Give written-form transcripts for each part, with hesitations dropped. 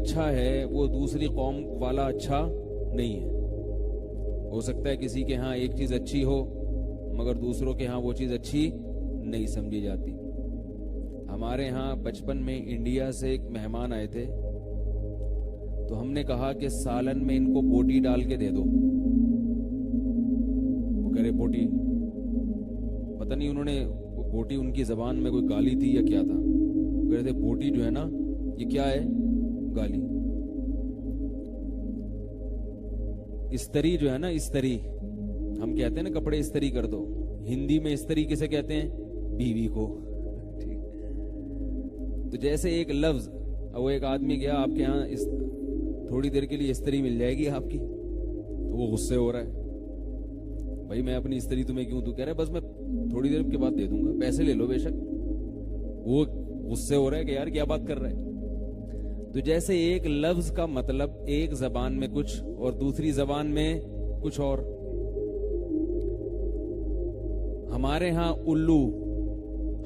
اچھا ہے وہ دوسری قوم والا اچھا نہیں ہے. ہو سکتا ہے کسی کے ہاں ایک چیز اچھی ہو مگر دوسروں کے ہاں وہ چیز اچھی نہیں سمجھی جاتی. ہمارے ہاں بچپن میں انڈیا سے ایک مہمان آئے تھے تو ہم نے کہا کہ سالن میں ان کو بوٹی ڈال کے دے دو. وہ کہہ رہے بوٹی, پتہ نہیں انہوں نے بوٹی ان کی زبان میں کوئی گالی تھی یا کیا تھا. وہ کہہ رہے تھے بوٹی جو ہے نا یہ کیا ہے, گالی. استری جو ہے نا, استری ہم کہتے ہیں نا کپڑے استری کر دو, ہندی میں استری کسے کہتے ہیں, بیوی کو. تو جیسے ایک لفظ, وہ ایک آدمی گیا آپ کے ہاں تھوڑی دیر کے لیے استری مل جائے گی آپ کی, تو وہ غصے ہو رہا ہے, بھائی میں اپنی استری تمہیں کیوں دوں, کہہ رہا ہے بس میں تھوڑی دیر کے بعد دے دوں گا, پیسے لے لو بے شک. وہ غصے ہو رہا ہے کہ یار کیا بات کر رہا ہے. تو جیسے ایک لفظ کا مطلب ایک زبان میں کچھ اور دوسری زبان میں کچھ اور. ہمارے ہاں الو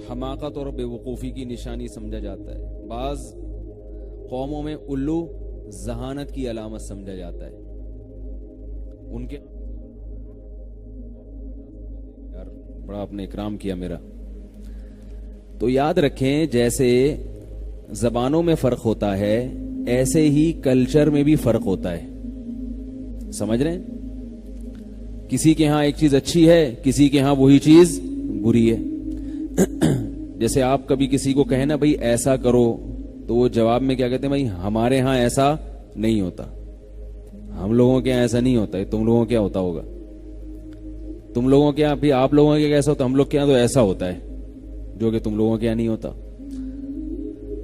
حماقت اور بے وقوفی کی نشانی سمجھا جاتا ہے. بعض قوموں میں الو ذہانت کی علامت سمجھا جاتا ہے. ان کے یار بڑا آپ نے اکرام کیا میرا. تو یاد رکھیں جیسے زبانوں میں فرق ہوتا ہے ایسے ہی کلچر میں بھی فرق ہوتا ہے. سمجھ رہے ہیں, کسی کے ہاں ایک چیز اچھی ہے, کسی کے ہاں وہی چیز بری ہے. جیسے آپ کبھی کسی کو کہیں نا بھائی ایسا کرو, تو وہ جواب میں کیا کہتے ہیں, بھائی ہمارے ہاں ایسا نہیں ہوتا, ہم لوگوں کے ہاں ایسا نہیں ہوتا ہے, تم لوگوں کے ہوتا ہوگا. تم لوگوں کے یہاں بھی آپ لوگوں کے کیسا ہوتا, ہم لوگ کے یہاں تو ایسا ہوتا ہے جو کہ تم لوگوں کے یہاں نہیں ہوتا.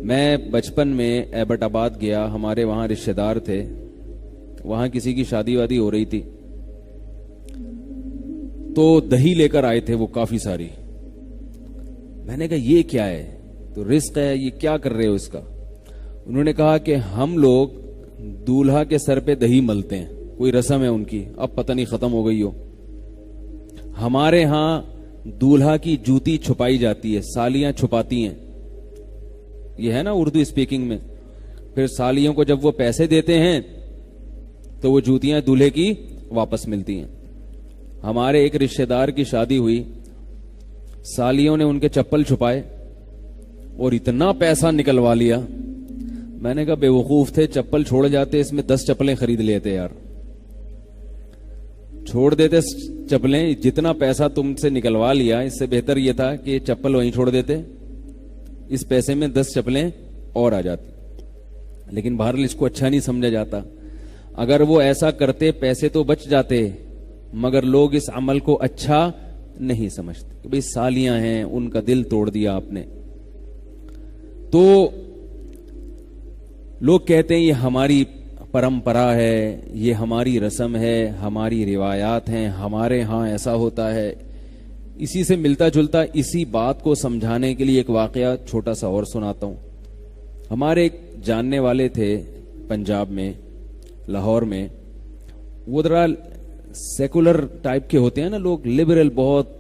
میں بچپن میں ایبٹ آباد گیا, ہمارے وہاں رشتہ دار تھے, وہاں کسی کی شادی وادی ہو رہی تھی, تو دہی لے کر آئے تھے وہ کافی ساری. میں نے کہا یہ کیا ہے, تو رزق ہے, یہ کیا کر رہے ہو اس کا. انہوں نے کہا کہ ہم لوگ دولہا کے سر پہ دہی ملتے ہیں, کوئی رسم ہے ان کی, اب پتہ نہیں ختم ہو گئی ہو. ہمارے ہاں دولہا کی جوتی چھپائی جاتی ہے, سالیاں چھپاتی ہیں, یہ ہے نا اردو اسپیکنگ میں. پھر سالیوں کو جب وہ پیسے دیتے ہیں تو وہ جوتیاں دولہے کی واپس ملتی ہیں. ہمارے ایک رشتہ دار کی شادی ہوئی, سالیوں نے ان کے چپل چھپائے اور اتنا پیسہ نکلوا لیا. میں نے کہا بے وقوف تھے, چپل چھوڑ جاتے, اس میں 10 چپلیں خرید لیتے یار. چھوڑ دیتے چپلیں, جتنا پیسہ تم سے نکلوا لیا اس سے بہتر یہ تھا کہ چپل وہیں چھوڑ دیتے, اس پیسے میں 10 چپلیں اور آ جاتی. لیکن بہرحال اس کو اچھا نہیں سمجھا جاتا. اگر وہ ایسا کرتے پیسے تو بچ جاتے, مگر لوگ اس عمل کو اچھا نہیں سمجھتے کہ بھئی سالیاں ہیں, ان کا دل توڑ دیا آپ نے. تو لوگ کہتے ہیں یہ ہماری پرمپرا ہے, یہ ہماری رسم ہے, ہماری روایات ہیں, ہمارے ہاں ایسا ہوتا ہے. اسی سے ملتا جلتا اسی بات کو سمجھانے کے لیے ایک واقعہ چھوٹا سا اور سناتا ہوں. ہمارے ایک جاننے والے تھے پنجاب میں, لاہور میں. وہ ذرا سیکولر ٹائپ کے ہوتے ہیں نا لوگ, لبرل بہت,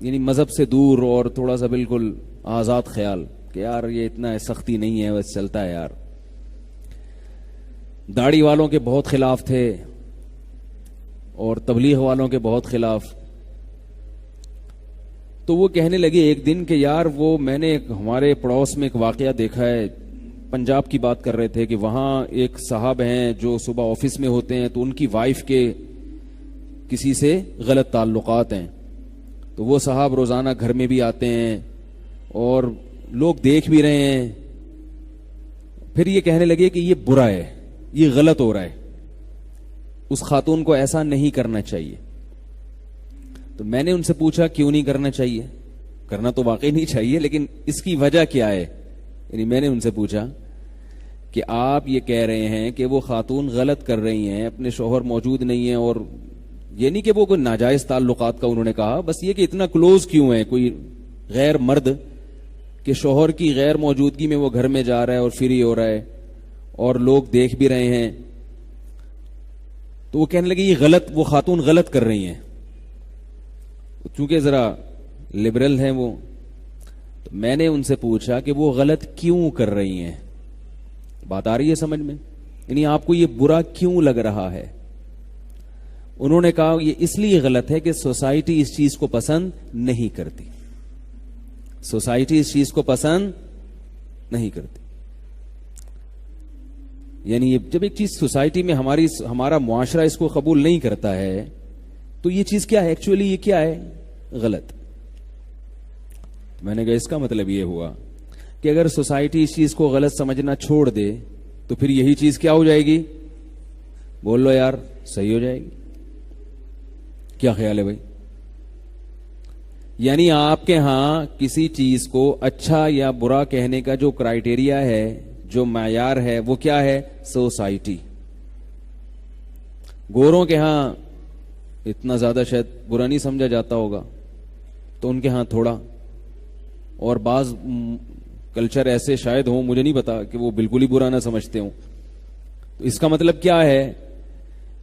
یعنی مذہب سے دور اور تھوڑا سا بالکل آزاد خیال کہ یار یہ اتنا سختی نہیں ہے, بس چلتا ہے یار. داڑھی والوں کے بہت خلاف تھے اور تبلیغ والوں کے بہت خلاف. تو وہ کہنے لگے ایک دن کہ یار وہ میں نے ہمارے پڑوس میں ایک واقعہ دیکھا ہے, پنجاب کی بات کر رہے تھے کہ وہاں ایک صاحب ہیں جو صبح آفس میں ہوتے ہیں, تو ان کی وائف کے کسی سے غلط تعلقات ہیں. تو وہ صاحب روزانہ گھر میں بھی آتے ہیں اور لوگ دیکھ بھی رہے ہیں. پھر یہ کہنے لگے کہ یہ برا ہے, یہ غلط ہو رہا ہے, اس خاتون کو ایسا نہیں کرنا چاہیے. تو میں نے ان سے پوچھا کیوں نہیں کرنا چاہیے, کرنا تو واقعی نہیں چاہیے, لیکن اس کی وجہ کیا ہے. یعنی میں نے ان سے پوچھا کہ آپ یہ کہہ رہے ہیں کہ وہ خاتون غلط کر رہی ہیں, اپنے شوہر موجود نہیں ہیں, اور یہ نہیں کہ وہ کوئی ناجائز تعلقات کا انہوں نے کہا, بس یہ کہ اتنا کلوز کیوں ہے کوئی غیر مرد کہ شوہر کی غیر موجودگی میں وہ گھر میں جا رہا ہے اور فری ہو رہا ہے اور لوگ دیکھ بھی رہے ہیں. تو وہ کہنے لگے یہ غلط, وہ خاتون غلط کر رہی ہیں. چونکہ ذرا لبرل ہیں وہ, تو میں نے ان سے پوچھا کہ وہ غلط کیوں کر رہی ہیں. بات آ رہی ہے سمجھ میں؟ یعنی آپ کو یہ برا کیوں لگ رہا ہے؟ انہوں نے کہا یہ اس لیے غلط ہے کہ سوسائٹی اس چیز کو پسند نہیں کرتی. سوسائٹی اس چیز کو پسند نہیں کرتی. یعنی جب ایک چیز سوسائٹی میں ہمارا معاشرہ اس کو قبول نہیں کرتا ہے تو یہ چیز کیا ہے ایکچولی؟ یہ کیا ہے؟ غلط. میں نے کہا اس کا مطلب یہ ہوا کہ اگر سوسائٹی اس چیز کو غلط سمجھنا چھوڑ دے تو پھر یہی چیز کیا ہو جائے گی؟ بول لو یار، صحیح ہو جائے گی. کیا خیال ہے بھائی؟ یعنی آپ کے ہاں کسی چیز کو اچھا یا برا کہنے کا جو کرائیٹیریا ہے، جو معیار ہے، وہ کیا ہے؟ سوسائٹی. گوروں کے ہاں اتنا زیادہ شاید برا نہیں سمجھا جاتا ہوگا، تو ان کے ہاں تھوڑا، اور بعض کلچر ایسے شاید ہوں، مجھے نہیں پتا، کہ وہ بالکل ہی برا نہ سمجھتے ہوں. تو اس کا مطلب کیا ہے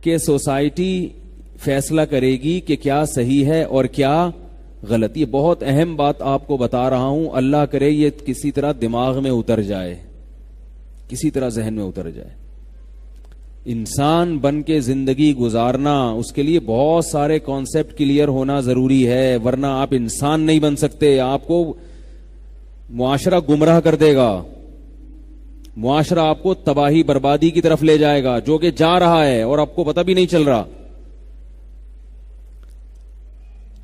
کہ سوسائٹی فیصلہ کرے گی کہ کیا صحیح ہے اور کیا غلط. یہ بہت اہم بات آپ کو بتا رہا ہوں، اللہ کرے یہ کسی طرح دماغ میں اتر جائے، کسی طرح ذہن میں اتر جائے. انسان بن کے زندگی گزارنا، اس کے لیے بہت سارے کانسیپٹ کلیئر ہونا ضروری ہے، ورنہ آپ انسان نہیں بن سکتے. آپ کو معاشرہ گمراہ کر دے گا، معاشرہ آپ کو تباہی بربادی کی طرف لے جائے گا، جو کہ جا رہا ہے اور آپ کو پتہ بھی نہیں چل رہا.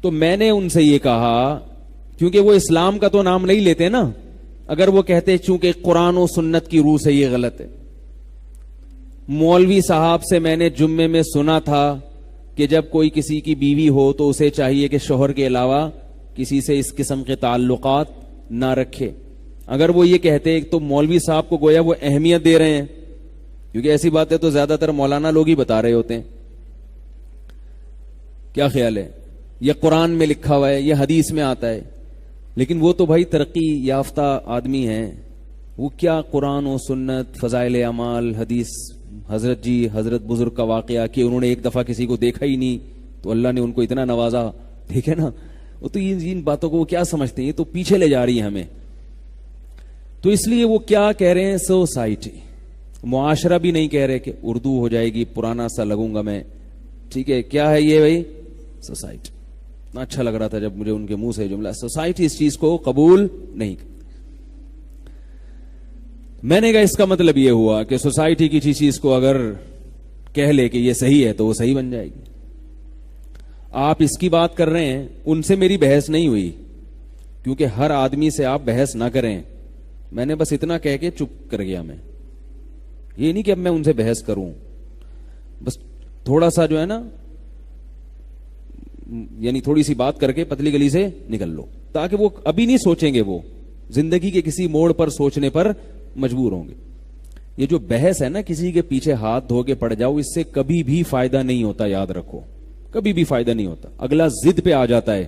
تو میں نے ان سے یہ کہا، کیونکہ وہ اسلام کا تو نام نہیں لیتے نا، اگر وہ کہتے چونکہ قرآن و سنت کی روح سے یہ غلط ہے. مولوی صاحب سے میں نے جمعے میں سنا تھا کہ جب کوئی کسی کی بیوی ہو تو اسے چاہیے کہ شوہر کے علاوہ کسی سے اس قسم کے تعلقات نہ رکھے. اگر وہ یہ کہتے تو مولوی صاحب کو گویا وہ اہمیت دے رہے ہیں، کیونکہ ایسی باتیں تو زیادہ تر مولانا لوگ ہی بتا رہے ہوتے ہیں. کیا خیال ہے؟ یہ قرآن میں لکھا ہوا ہے، یہ حدیث میں آتا ہے. لیکن وہ تو بھائی ترقی یافتہ آدمی ہیں، وہ کیا قرآن و سنت، فضائل اعمال، حدیث، حضرت بزرگ کا واقعہ کہ انہوں نے ایک دفعہ کسی کو دیکھا ہی نہیں تو اللہ نے ان کو اتنا نوازا. دیکھے نا، وہ تو ان باتوں کو وہ کیا سمجھتے ہیں؟ یہ تو پیچھے لے جا رہی ہے ہمیں. تو اس لیے وہ کیا کہہ رہے ہیں؟ سوسائٹی. معاشرہ بھی نہیں کہہ رہے کہ اردو ہو جائے گی، پرانا سا لگوں گا میں. ٹھیک ہے، کیا ہے یہ بھائی؟ سوسائٹی. اتنا اچھا لگ رہا تھا جب مجھے ان کے منہ سے جملہ. سوسائٹی اس چیز کو قبول نہیں. میں نے کہا اس کا مطلب یہ ہوا کہ سوسائٹی کسی چیز کو اگر کہہ لے کہ یہ صحیح ہے تو وہ صحیح بن جائے گی. آپ اس کی بات کر رہے ہیں، ان سے میری بحث نہیں ہوئی، کیونکہ ہر آدمی سے آپ بحث نہ کریں. میں نے بس اتنا کہہ کے چپ کر گیا. میں یہ نہیں کہ اب میں ان سے بحث کروں، بس تھوڑا سا جو ہے نا، یعنی تھوڑی سی بات کر کے پتلی گلی سے نکل لو، تاکہ وہ ابھی نہیں سوچیں گے، وہ زندگی کے کسی موڑ پر سوچنے پر مجبور ہوں گے. یہ جو بحث ہے نا، کسی کے پیچھے ہاتھ دھو کے پڑ جاؤ، اس سے کبھی بھی فائدہ نہیں ہوتا. یاد رکھو، کبھی بھی فائدہ نہیں ہوتا. اگلا ضد پہ آ جاتا ہے.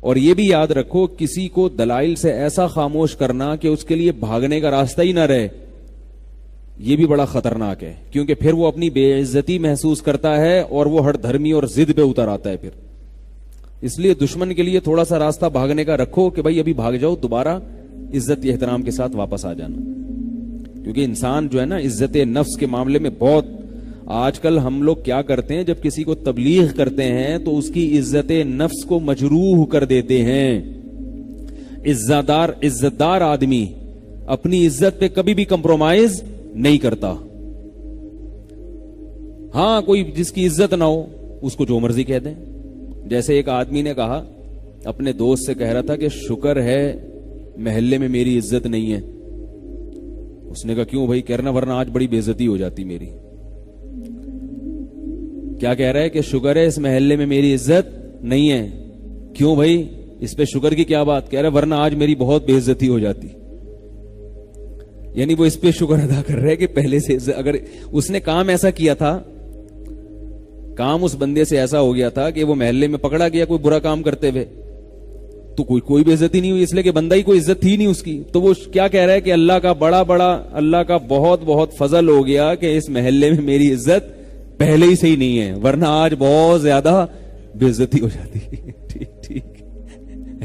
اور یہ بھی یاد رکھو، کسی کو دلائل سے ایسا خاموش کرنا کہ اس کے لیے بھاگنے کا راستہ ہی نہ رہے، یہ بھی بڑا خطرناک ہے، کیونکہ پھر وہ اپنی بے عزتی محسوس کرتا ہے اور وہ ہر دھرمی اور ضد پہ اتر آتا ہے. پھر اس لیے دشمن کے لیے تھوڑا سا راستہ بھاگنے کا رکھو کہ بھائی ابھی بھاگ جاؤ، دوبارہ عزت احترام کے ساتھ واپس آ جانا. کیونکہ انسان جو ہے نا، عزت نفس کے معاملے میں بہت، آج کل ہم لوگ کیا کرتے ہیں، جب کسی کو تبلیغ کرتے ہیں تو اس کی عزت نفس کو مجروح کر دیتے ہیں. عزت دار آدمی اپنی عزت پہ کبھی بھی کمپرومائز نہیں کرتا. ہاں، کوئی جس کی عزت نہ ہو اس کو جو مرضی کہہ دیں. جیسے ایک آدمی نے کہا، اپنے دوست سے کہہ رہا تھا کہ شکر ہے محلے میں میری عزت نہیں ہے. اس نے کہا کیوں بھائی؟ کہنا ورنہ آج بڑی بے عزتی ہو جاتی میری. کیا کہہ رہا ہے کہ شکر ہے اس محلے میں میری عزت نہیں ہے. کیوں بھائی؟ اس پہ شکر کی کیا بات؟ کہہ رہا ہے ورنہ آج میری بہت بے عزتی ہو جاتی. یعنی وہ اس پہ شکر ادا کر رہے کہ پہلے سے اگر اس نے کام ایسا کیا تھا، کام اس بندے سے ایسا ہو گیا تھا کہ وہ محلے میں پکڑا گیا کوئی برا کام کرتے ہوئے، تو کوئی بے عزتی نہیں ہوئی، اس لیے کہ بندہ ہی کوئی عزت تھی نہیں اس کی. تو وہ کیا کہہ رہا ہے کہ اللہ کا اللہ کا بہت فضل ہو گیا کہ اس محلے میں میری عزت پہلے ہی سے ہی نہیں ہے، ورنہ آج بہت زیادہ بے عزتی ہو جاتی. ٹھیک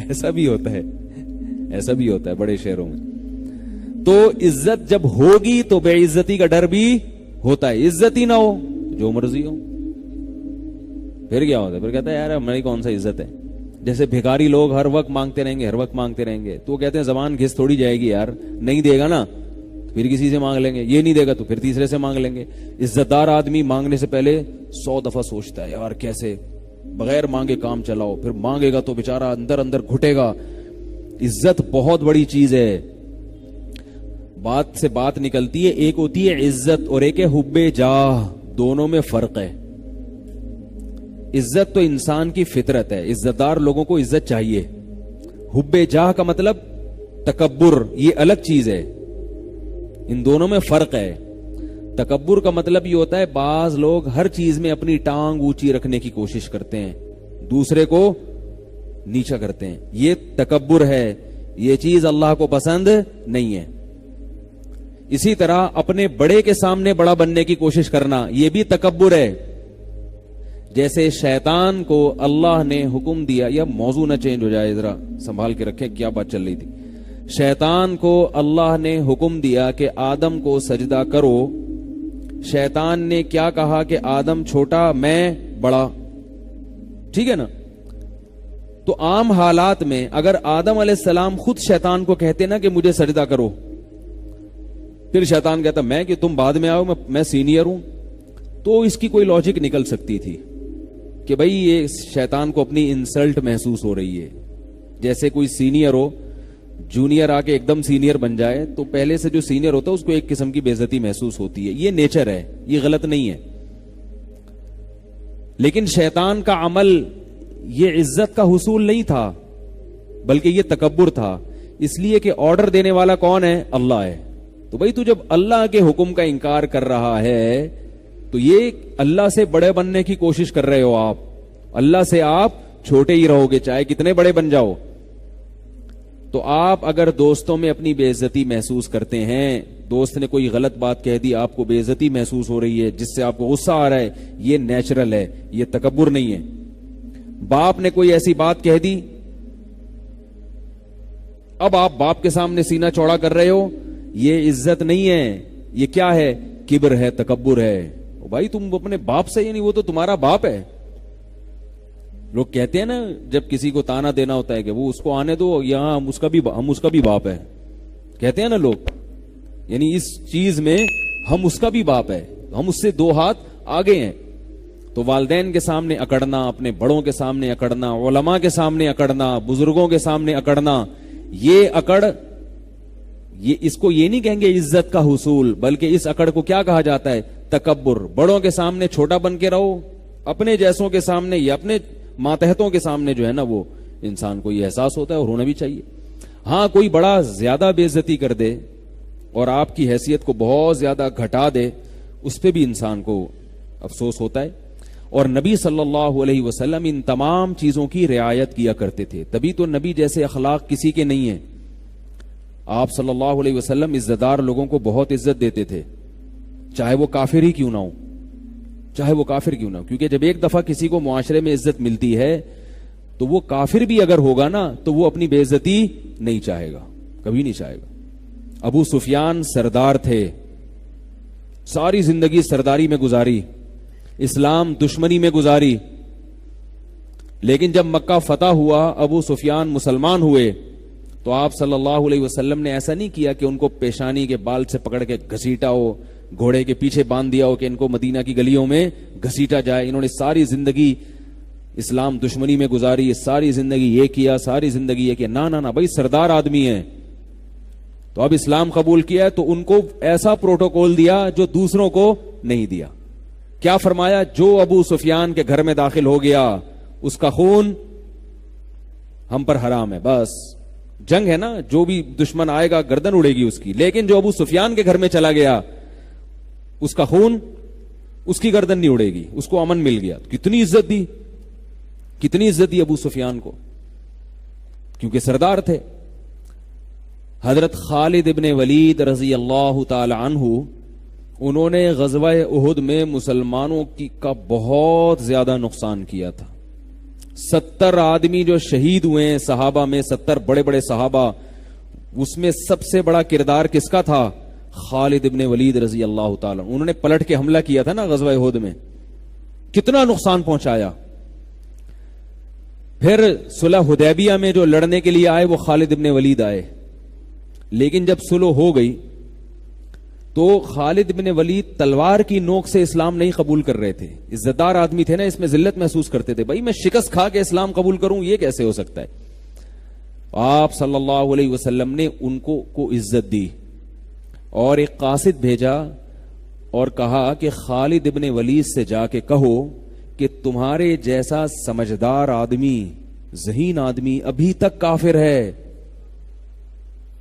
ایسا بھی ہوتا ہے بڑے شہروں میں. تو عزت جب ہوگی تو بے عزتی کا ڈر بھی ہوتا ہے. عزت ہی نہ ہو جو مرضی ہو پھر کیا ہوتا ہے؟ پھر کہتا ہے یار ہماری کون سا عزت ہے. جیسے بھکاری لوگ ہر وقت مانگتے رہیں گے, ہر وقت مانگتے رہیں گے, تو وہ کہتے ہیں زبان گھس تھوڑی جائے گی یار, نہیں دے گا نا پھر کسی سے مانگ لیں گے, یہ نہیں دے گا تو پھر تیسرے سے مانگ لیں گے. عزت دار آدمی مانگنے سے پہلے 100 دفعہ سوچتا ہے یار کیسے بغیر مانگے کام چلاؤ, پھر مانگے گا تو بےچارا اندر اندر گھٹے گا. عزت بہت بڑی چیز ہے. بات سے بات نکلتی ہے, ایک ہوتی ہے عزت اور ایک ہے حب جاہ, دونوں میں فرق ہے. عزت تو انسان کی فطرت ہے, عزت دار لوگوں کو عزت چاہیے. حب جاہ کا مطلب تکبر, یہ الگ چیز ہے, ان دونوں میں فرق ہے. تکبر کا مطلب یہ ہوتا ہے بعض لوگ ہر چیز میں اپنی ٹانگ اونچی رکھنے کی کوشش کرتے ہیں, دوسرے کو نیچا کرتے ہیں, یہ تکبر ہے. یہ چیز اللہ کو پسند نہیں ہے. اسی طرح اپنے بڑے کے سامنے بڑا بننے کی کوشش کرنا, یہ بھی تکبر ہے. جیسے شیطان کو اللہ نے حکم دیا, یا موضوع نہ چینج ہو جائے, ذرا سنبھال کے رکھیں کیا بات چل رہی تھی. شیطان کو اللہ نے حکم دیا کہ آدم کو سجدہ کرو. شیطان نے کیا کہا کہ آدم چھوٹا میں بڑا, ٹھیک ہے نا. تو عام حالات میں اگر آدم علیہ السلام خود شیطان کو کہتے نا کہ مجھے سجدہ کرو, پھر شیطان کہتا میں کہ تم بعد میں آؤ, میں سینئر ہوں, تو اس کی کوئی لاجک نکل سکتی تھی کہ بھئی یہ شیطان کو اپنی انسلٹ محسوس ہو رہی ہے. جیسے کوئی سینئر ہو, جونیئر آ کے ایک دم سینئر بن جائے تو پہلے سے جو سینئر ہوتا ہے اس کو ایک قسم کی بے عزتی محسوس ہوتی ہے. یہ نیچر ہے, یہ غلط نہیں ہے. لیکن شیطان کا عمل یہ عزت کا حصول نہیں تھا, بلکہ یہ تکبر تھا. اس لیے کہ آرڈر دینے والا کون ہے؟ اللہ ہے. تو بھئی تو جب اللہ کے حکم کا انکار کر رہا ہے تو یہ اللہ سے بڑے بننے کی کوشش کر رہے ہو آپ. اللہ سے آپ چھوٹے ہی رہو گے چاہے کتنے بڑے بن جاؤ. تو آپ اگر دوستوں میں اپنی بے عزتی محسوس کرتے ہیں, دوست نے کوئی غلط بات کہہ دی, آپ کو بے عزتی محسوس ہو رہی ہے جس سے آپ کو غصہ آ رہا ہے, یہ نیچرل ہے, یہ تکبر نہیں ہے. باپ نے کوئی ایسی بات کہہ دی, اب آپ باپ کے سامنے سینہ چوڑا کر رہے ہو, یہ عزت نہیں ہے, یہ کیا ہے؟ کبر ہے, تکبر ہے. بھائی تم اپنے باپ سے, یعنی وہ تو تمہارا باپ ہے. لوگ کہتے ہیں نا جب کسی کو تانا دینا ہوتا ہے کہ وہ اس کو آنے دو, یہاں ہم اس کا بھی باپ ہے, کہتے ہیں نا لوگ. یعنی اس چیز میں ہم اس کا بھی باپ ہے, ہم اس سے 2 ہاتھ آگے ہیں. تو والدین کے سامنے اکڑنا, اپنے بڑوں کے سامنے اکڑنا, علماء کے سامنے اکڑنا, بزرگوں کے سامنے اکڑنا, یہ اکڑ, یہ اس کو یہ نہیں کہیں گے عزت کا حصول, بلکہ اس اکڑ کو کیا کہا جاتا ہے؟ تکبر. بڑوں کے سامنے چھوٹا بن کے رہو, اپنے جیسوں کے سامنے یا اپنے ماتحتوں کے سامنے جو ہے نا, وہ انسان کو یہ احساس ہوتا ہے اور ہونا بھی چاہیے. ہاں کوئی بڑا زیادہ بے عزتی کر دے اور آپ کی حیثیت کو بہت زیادہ گھٹا دے, اس پہ بھی انسان کو افسوس ہوتا ہے. اور نبی صلی اللہ علیہ وسلم ان تمام چیزوں کی رعایت کیا کرتے تھے, تبھی تو نبی جیسے اخلاق کسی کے نہیں ہیں. آپ صلی اللہ علیہ وسلم عزت دار لوگوں کو بہت عزت دیتے تھے, چاہے وہ کافر ہی کیوں نہ ہو, چاہے وہ کافر کیوں نہ ہو. کیونکہ جب ایک دفعہ کسی کو معاشرے میں عزت ملتی ہے تو وہ کافر بھی اگر ہوگا نا تو وہ اپنی بے عزتی نہیں چاہے گا, کبھی نہیں چاہے گا. ابو سفیان سردار تھے, ساری زندگی سرداری میں گزاری, اسلام دشمنی میں گزاری, لیکن جب مکہ فتح ہوا, ابو سفیان مسلمان ہوئے, تو آپ صلی اللہ علیہ وسلم نے ایسا نہیں کیا کہ ان کو پیشانی کے بال سے پکڑ کے گھسیٹا ہو, گھوڑے کے پیچھے باندھ دیا ہو کہ ان کو مدینہ کی گلیوں میں گھسیٹا جائے. انہوں نے ساری زندگی اسلام دشمنی میں گزاری, ساری زندگی یہ کیا, ساری زندگی یہ کیا. نہ بھائی سردار آدمی ہیں تو اب اسلام قبول کیا ہے تو ان کو ایسا پروٹوکول دیا جو دوسروں کو نہیں دیا. کیا فرمایا؟ جو ابو سفیان کے گھر میں داخل ہو گیا اس کا خون ہم پر حرام ہے. بس جنگ ہے نا, جو بھی دشمن آئے گا گردن اڑے گی اس کی, لیکن جو ابو سفیان کے گھر میں چلا گیا اس کا خون, اس کی گردن نہیں اڑے گی, اس کو امن مل گیا. کتنی عزت دی, کتنی عزت دی ابو سفیان کو, کیونکہ سردار تھے. حضرت خالد ابن ولید رضی اللہ تعالی عنہ, انہوں نے غزوہ احد میں مسلمانوں کا بہت زیادہ نقصان کیا تھا. 70 آدمی جو شہید ہوئے ہیں صحابہ میں, 70 بڑے بڑے صحابہ, اس میں سب سے بڑا کردار کس کا تھا؟ خالد ابن ولید رضی اللہ تعالی. انہوں نے پلٹ کے حملہ کیا تھا نا غزوہ احد میں, کتنا نقصان پہنچایا. پھر صلح حدیبیہ میں جو لڑنے کے لیے آئے وہ خالد ابن ولید آئے, لیکن جب صلح ہو گئی تو خالد ابن ولید تلوار کی نوک سے اسلام نہیں قبول کر رہے تھے. عزت دار آدمی تھے نا, اس میں ذلت محسوس کرتے تھے, بھائی میں شکست کھا کے اسلام قبول کروں, یہ کیسے ہو سکتا ہے. آپ صلی اللہ علیہ وسلم نے ان کو عزت دی اور ایک قاصد بھیجا اور کہا کہ خالد ابن ولید سے جا کے کہو کہ تمہارے جیسا سمجھدار آدمی, ذہین آدمی ابھی تک کافر ہے,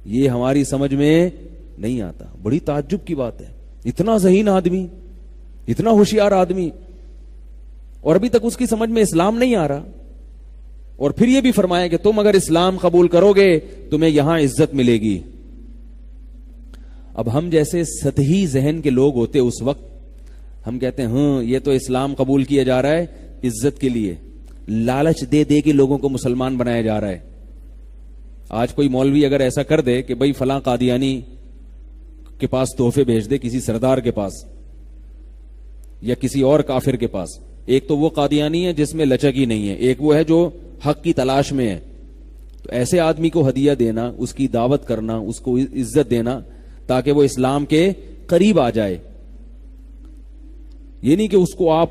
یہ ہماری سمجھ میں نہیں آتا. بڑی تعجب کی بات ہے, اتنا ذہین آدمی, اتنا ہوشیار آدمی, اور ابھی تک اس کی سمجھ میں اسلام نہیں آ رہا. اور پھر یہ بھی فرمایا کہ تم اگر اسلام قبول کرو گے تمہیں یہاں عزت ملے گی. اب ہم جیسے سطحی ذہن کے لوگ ہوتے اس وقت, ہم کہتے ہیں ہاں یہ تو اسلام قبول کیا جا رہا ہے عزت کے لیے, لالچ دے دے کے لوگوں کو مسلمان بنایا جا رہا ہے. آج کوئی مولوی اگر ایسا کر دے کہ بھائی فلاں قادیانی کے پاس تحفے بھیج دے, کسی سردار کے پاس یا کسی اور کافر کے پاس, ایک تو وہ قادیانی ہے جس میں لچک ہی نہیں ہے, ایک وہ ہے جو حق کی تلاش میں ہے, تو ایسے آدمی کو ہدیہ دینا, اس کی دعوت کرنا, اس کو عزت دینا تاکہ وہ اسلام کے قریب آ جائے. یہ نہیں کہ اس کو آپ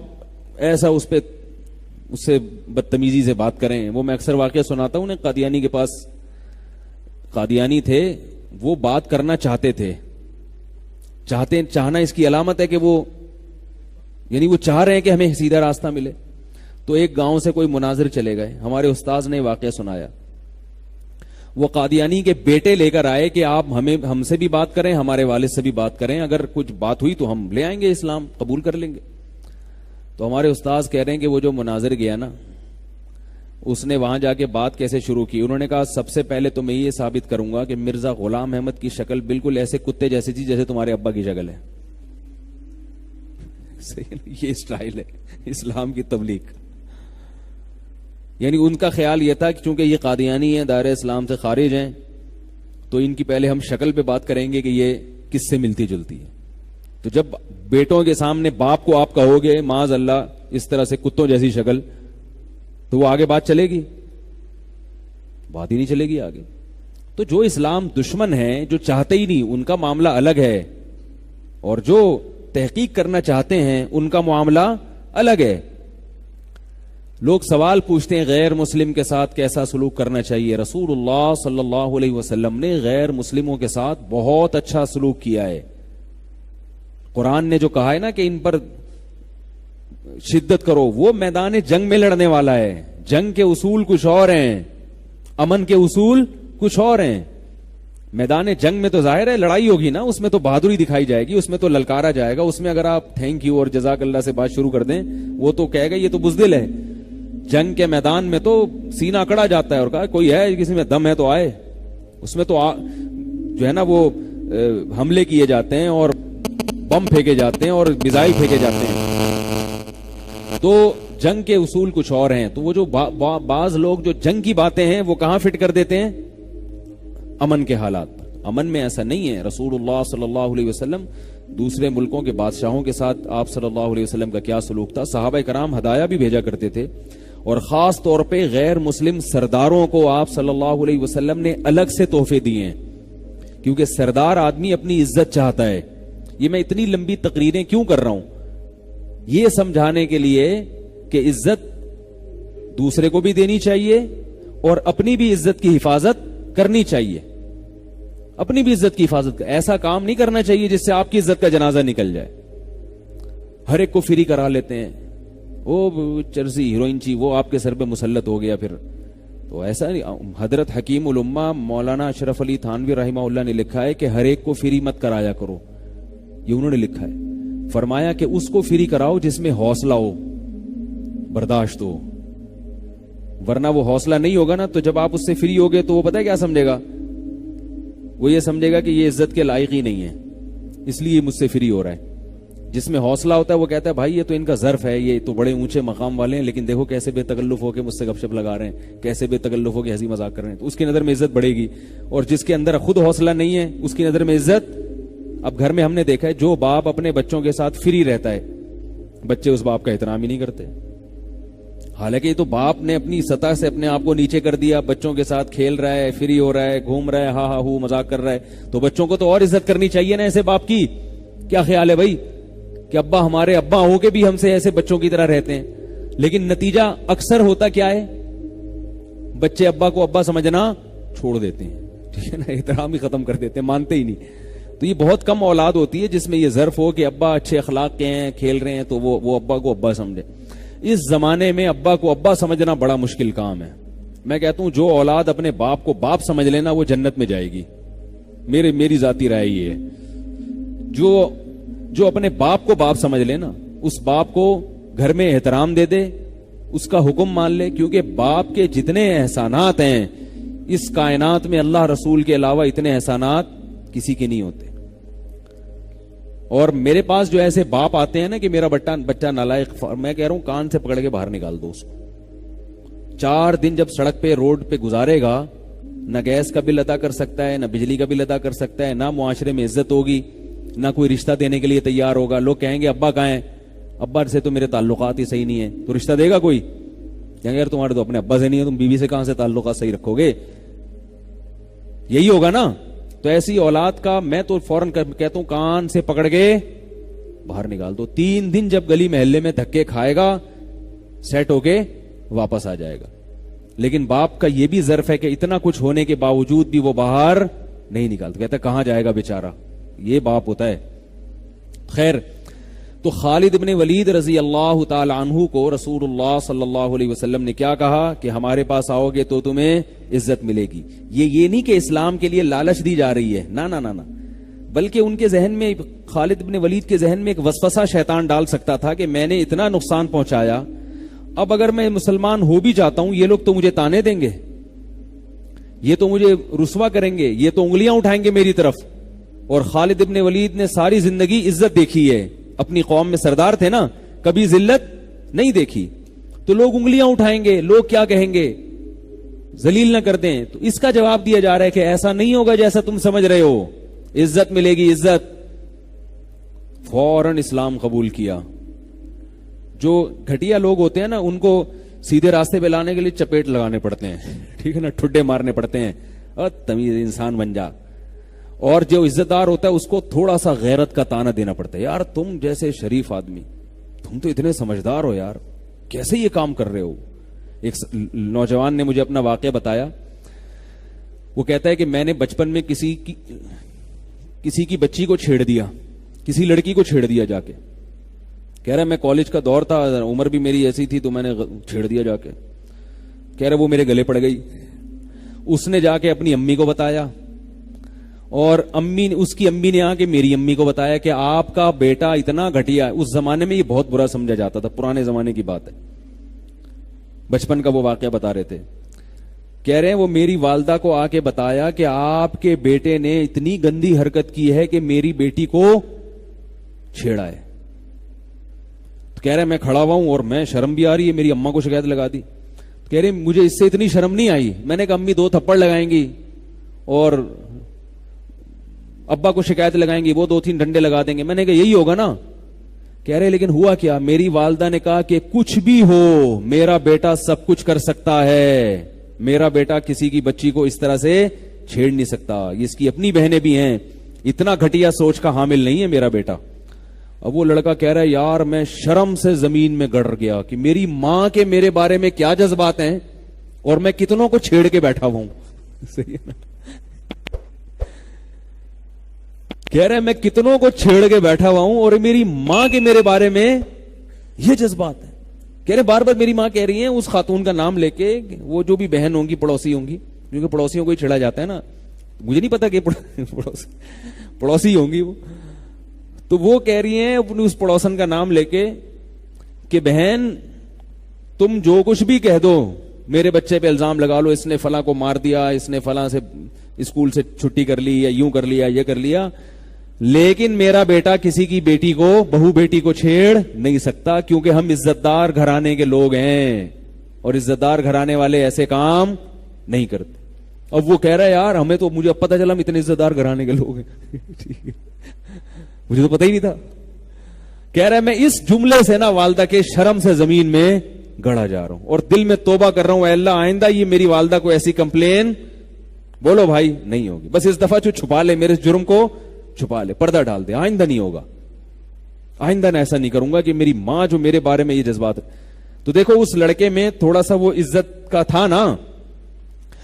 ایسا اس سے بدتمیزی سے بات کریں. وہ میں اکثر واقعہ سناتا ہوں, قادیانی کے پاس قادیانی تھے, وہ بات کرنا چاہتے تھے, چاہنا اس کی علامت ہے کہ وہ یعنی وہ چاہ رہے ہیں کہ ہمیں سیدھا راستہ ملے. تو ایک گاؤں سے کوئی مناظر چلے گئے, ہمارے استاذ نے واقعہ سنایا. وہ قادیانی کے بیٹے لے کر آئے کہ آپ ہم سے بھی بات کریں, ہمارے والد سے بھی بات کریں, اگر کچھ بات ہوئی تو ہم لے آئیں گے, اسلام قبول کر لیں گے. تو ہمارے استاذ کہہ رہے ہیں کہ وہ جو مناظر گیا نا, اس نے وہاں جا کے بات کیسے شروع کی. انہوں نے کہا سب سے پہلے تو میں یہ ثابت کروں گا کہ مرزا غلام احمد کی شکل بالکل ایسے کتے جیسی تھی جیسے تمہارے ابا کی شکل ہے. یہ اسٹائل ہے اسلام کی تبلیغ کا. یعنی ان کا خیال یہ تھا کہ چونکہ یہ قادیانی ہیں, دائرہ اسلام سے خارج ہیں, تو ان کی پہلے ہم شکل پہ بات کریں گے کہ یہ کس سے ملتی جلتی ہے. تو جب بیٹوں کے سامنے باپ کو آپ کہو گے معاذ اللہ اس طرح سے کتوں جیسی شکل, تو وہ آگے بات چلے گی؟ بات ہی نہیں چلے گی آگے. تو جو اسلام دشمن ہیں, جو چاہتے ہی نہیں, ان کا معاملہ الگ ہے, اور جو تحقیق کرنا چاہتے ہیں ان کا معاملہ الگ ہے. لوگ سوال پوچھتے ہیں غیر مسلم کے ساتھ کیسا سلوک کرنا چاہیے. رسول اللہ صلی اللہ علیہ وسلم نے غیر مسلموں کے ساتھ بہت اچھا سلوک کیا ہے. قرآن نے جو کہا ہے نا کہ ان پر شدت کرو, وہ میدان جنگ میں لڑنے والا ہے. جنگ کے اصول کچھ اور ہیں, امن کے اصول کچھ اور ہیں. میدان جنگ میں تو ظاہر ہے لڑائی ہوگی نا, اس میں تو بہادری دکھائی جائے گی, اس میں تو للکارا جائے گا. اس میں اگر آپ تھینک یو اور جزاک اللہ سے بات شروع کر دیں, وہ تو کہے گا یہ تو بزدل ہے. جنگ کے میدان میں تو سینہ اکڑا جاتا ہے اور کہا کوئی ہے کسی میں دم ہے تو آئے. اس میں تو جو ہے نا وہ حملے کیے جاتے ہیں اور بم پھینکے جاتے ہیں اور میزائل پھینکے جاتے ہیں. تو جنگ کے اصول کچھ اور ہیں. تو وہ جو بعض لوگ جو جنگ کی باتیں ہیں وہ کہاں فٹ کر دیتے ہیں؟ امن کے حالات پر. امن میں ایسا نہیں ہے. رسول اللہ صلی اللہ علیہ وسلم دوسرے ملکوں کے بادشاہوں کے ساتھ آپ صلی اللہ علیہ وسلم کا کیا سلوک تھا. صحابہ کرام ہدایہ بھی بھیجا کرتے تھے, اور خاص طور پہ غیر مسلم سرداروں کو آپ صلی اللہ علیہ وسلم نے الگ سے تحفے دیے ہیں, کیونکہ سردار آدمی اپنی عزت چاہتا ہے. یہ میں اتنی لمبی تقریریں کیوں کر رہا ہوں؟ یہ سمجھانے کے لیے کہ عزت دوسرے کو بھی دینی چاہیے اور اپنی بھی عزت کی حفاظت کرنی چاہیے. اپنی بھی عزت کی حفاظت ایسا کام نہیں کرنا چاہیے جس سے آپ کی عزت کا جنازہ نکل جائے. ہر ایک کو فری کرا لیتے ہیں, وہ چرسی ہیروئن چی وہ آپ کے سر پہ مسلط ہو گیا پھر. تو ایسا نہیں. حضرت حکیم الامہ مولانا اشرف علی تھانوی رحمہ اللہ نے لکھا ہے کہ ہر ایک کو فری مت کرایا کرو. یہ انہوں نے لکھا ہے. فرمایا کہ اس کو فری کراؤ جس میں حوصلہ ہو, برداشت ہو, ورنہ وہ حوصلہ نہیں ہوگا نا, تو جب آپ اس سے فری ہوگے تو وہ پتہ ہے کیا سمجھے گا؟ وہ یہ سمجھے گا کہ یہ عزت کے لائق ہی نہیں ہے, اس لیے مجھ سے فری ہو رہا ہے. جس میں حوصلہ ہوتا ہے وہ کہتا ہے بھائی یہ تو ان کا ظرف ہے, یہ تو بڑے اونچے مقام والے ہیں, لیکن دیکھو کیسے بے تکلف ہو کے مجھ سے گپ شپ لگا رہے ہیں, کیسے بے تکلف ہو کے ہنسی مذاق کر رہے ہیں, تو اس کی نظر میں عزت بڑھے گی. اور جس کے اندر خود حوصلہ نہیں ہے اس کی نظر میں عزت. اب گھر میں ہم نے دیکھا ہے جو باپ اپنے بچوں کے ساتھ فری رہتا ہے, بچے اس باپ کا احترام ہی نہیں کرتے. حالانکہ یہ تو باپ نے اپنی سطح سے اپنے آپ کو نیچے کر دیا, بچوں کے ساتھ کھیل رہا ہے, فری ہو رہا ہے, گھوم رہا ہے, ہا ہا ہو مذاق کر رہا ہے, تو بچوں کو تو اور عزت کرنی چاہیے نا ایسے باپ کی. کیا خیال ہے بھائی کہ ابا ہمارے ابا ہو کے بھی ہم سے ایسے بچوں کی طرح رہتے ہیں, لیکن نتیجہ اکثر ہوتا کیا ہے, بچے ابا کو ابا سمجھنا چھوڑ دیتے ہیں, ٹھیک ہے نا, احترام ہی ختم کر دیتے ہیں, مانتے ہی نہیں. تو یہ بہت کم اولاد ہوتی ہے جس میں یہ ظرف ہو کہ ابا اچھے اخلاق کے ہیں, کھیل رہے ہیں, تو وہ ابا کو ابا سمجھے. اس زمانے میں ابا کو ابا سمجھنا بڑا مشکل کام ہے. میں کہتا ہوں جو اولاد اپنے باپ کو باپ سمجھ لینا وہ جنت میں جائے گی. میری ذاتی رائے یہ ہے, جو اپنے باپ کو باپ سمجھ لے نا, اس باپ کو گھر میں احترام دے دے, اس کا حکم مان لے, کیونکہ باپ کے جتنے احسانات ہیں اس کائنات میں اللہ رسول کے علاوہ اتنے احسانات کسی کے نہیں ہوتے. اور میرے پاس جو ایسے باپ آتے ہیں نا کہ میرا بچہ نالائق, میں کہہ رہا ہوں کان سے پکڑ کے باہر نکال دو اس کو. 4 دن جب سڑک پہ روڈ پہ گزارے گا, نہ گیس کا بل ادا کر سکتا ہے, نہ بجلی کا بل ادا کر سکتا ہے, نہ معاشرے میں عزت ہوگی, نہ کوئی رشتہ دینے کے لیے تیار ہوگا. لوگ کہیں گے ابا کہاں ہیں, ابا سے تو میرے تعلقات ہی صحیح نہیں ہیں, تو رشتہ دے گا کوئی؟ کہیں گے یار تمہارے تو اپنے ابا سے نہیں ہے, تم بیوی سے کہاں سے تعلقات صحیح رکھو گے؟ یہی ہوگا نا. تو ایسی اولاد کا میں تو فوراً کہتا ہوں کان سے پکڑ کے باہر نکال دو. 3 دن جب گلی محلے میں دھکے کھائے گا سیٹ ہو کے واپس آ جائے گا. لیکن باپ کا یہ بھی ظرف ہے کہ اتنا کچھ ہونے کے باوجود بھی وہ باہر نہیں نکالتا, کہتا کہاں جائے گا بیچارہ, یہ باپ ہوتا ہے. خیر, تو خالد ابن ولید رضی اللہ تعالی عنہ کو رسول اللہ صلی اللہ علیہ وسلم نے کیا کہا کہ ہمارے پاس آؤ گے تو تمہیں عزت ملے گی. یہ نہیں کہ اسلام کے لیے لالچ دی جا رہی ہے, نہ, بلکہ ان کے ذہن میں, خالد ابن ولید کے ذہن میں ایک وسوسہ شیطان ڈال سکتا تھا کہ میں نے اتنا نقصان پہنچایا, اب اگر میں مسلمان ہو بھی جاتا ہوں یہ لوگ تو مجھے تانے دیں گے, یہ تو مجھے رسوا کریں گے, یہ تو انگلیاں اٹھائیں گے میری طرف. اور خالد ابن ولید نے ساری زندگی عزت دیکھی ہے, اپنی قوم میں سردار تھے نا, کبھی ذلت نہیں دیکھی. تو لوگ انگلیاں اٹھائیں گے, لوگ کیا کہیں گے, ذلیل نہ کر دیں. تو اس کا جواب دیا جا رہا ہے کہ ایسا نہیں ہوگا جیسا تم سمجھ رہے ہو, عزت ملے گی, عزت. فوراً اسلام قبول کیا. جو گھٹیا لوگ ہوتے ہیں نا ان کو سیدھے راستے پہ لانے کے لیے چپیٹ لگانے پڑتے ہیں, ٹھیک ہے نا, ٹھڈے مارنے پڑتے ہیں, اور تمیز انسان بن جا. اور جو عزت دار ہوتا ہے اس کو تھوڑا سا غیرت کا تانا دینا پڑتا ہے, یار تم جیسے شریف آدمی, تم تو اتنے سمجھدار ہو یار, کیسے یہ کام کر رہے ہو. ایک نوجوان نے مجھے اپنا واقعہ بتایا. وہ کہتا ہے کہ میں نے بچپن میں کسی کی بچی کو چھیڑ دیا, کسی لڑکی کو چھیڑ دیا جا کے. کہہ رہا ہے میں کالج کا دور تھا, عمر بھی میری ایسی تھی, تو میں نے چھیڑ دیا جا کے. کہہ رہا وہ میرے گلے پڑ گئی. اس نے جا کے اپنی امی کو بتایا, اور اس کی امی نے آ کے میری امی کو بتایا کہ آپ کا بیٹا اتنا گھٹیا. اس زمانے میں یہ بہت برا سمجھا جاتا تھا, پرانے زمانے کی بات ہے, بچپن کا وہ واقعہ بتا رہے تھے. کہہ رہے ہیں وہ میری والدہ کو آ کے بتایا کہ آپ کے بیٹے نے اتنی گندی حرکت کی ہے کہ میری بیٹی کو چھیڑا ہے. کہہ رہے میں کھڑا ہوا ہوں اور میں شرم بھی آ رہی ہے, میری اماں کو شکایت لگا دی. کہہ رہے مجھے اس سے اتنی شرم نہیں آئی, میں نے کہا امی 2 تھپڑ لگائیں گی اور ابا کو شکایت لگائیں گی, وہ 2-3 ڈنڈے لگا دیں گے. میں نے کہا یہی ہوگا نا. کہہ رہے لیکن ہوا کیا, میری والدہ نے کہا کہ کچھ بھی ہو میرا بیٹا سب کچھ کر سکتا ہے, میرا بیٹا کسی کی بچی کو اس طرح سے چھیڑ نہیں سکتا, اس کی اپنی بہنیں بھی ہیں, اتنا گھٹیا سوچ کا حامل نہیں ہے میرا بیٹا. اب وہ لڑکا کہہ رہا ہے یار میں شرم سے زمین میں گڑ گیا کہ میری ماں کے میرے بارے میں کیا جذبات ہیں اور میں کتنوں کو چھیڑ کے بیٹھا ہوں. صحیح ہے نا, کہہ رہے میں کتنوں کو چھیڑ کے بیٹھا ہوا ہوں اور میری ماں کے میرے بارے میں یہ جذبات ہیں. کہہ رہے بار بار میری ماں کہہ رہی ہیں اس خاتون کا نام لے کے, وہ جو بھی بہن ہوں گی پڑوسی ہوں گی, کیونکہ پڑوسیوں کو ہی چھیڑا جاتا ہے نا, مجھے نہیں پتا کہ پڑوسی ہوں گی وہ, تو وہ کہہ رہی ہیں اپنی اس پڑوسن کا نام لے کے کہ بہن تم جو کچھ بھی کہہ دو, میرے بچے پہ الزام لگا لو, اس نے فلاں کو مار دیا, اس نے فلاں سے اسکول سے چھٹی کر لی, یا یوں کر لیا, یہ کر لیا, لیکن میرا بیٹا کسی کی بیٹی کو, بہو بیٹی کو چھیڑ نہیں سکتا, کیونکہ ہم عزت دار گھرانے کے لوگ ہیں, اور عزت دار گھرانے والے ایسے کام نہیں کرتے. اب وہ کہہ رہا ہے یار ہمیں تو, مجھے اب پتا چلا ہم اتنے عزت دار گھرانے کے لوگ ہیں. مجھے تو پتا ہی نہیں تھا. کہہ رہا ہے میں اس جملے سے نا والدہ کے شرم سے زمین میں گڑا جا رہا ہوں, اور دل میں توبہ کر رہا ہوں, اے اللہ آئندہ یہ میری والدہ کو ایسی کمپلین بولو بھائی نہیں ہوگی. بس اس دفعہ جو چھپا لے, میرے جرم کو چھپا لے, پردہ ڈال دے, آئندہ نہیں ہوگا, آئندہ میں ایسا نہیں کروں گا کہ میری ماں جو میرے بارے میں یہ جذبات. تو دیکھو اس لڑکے میں تھوڑا سا وہ عزت کا تھا نا.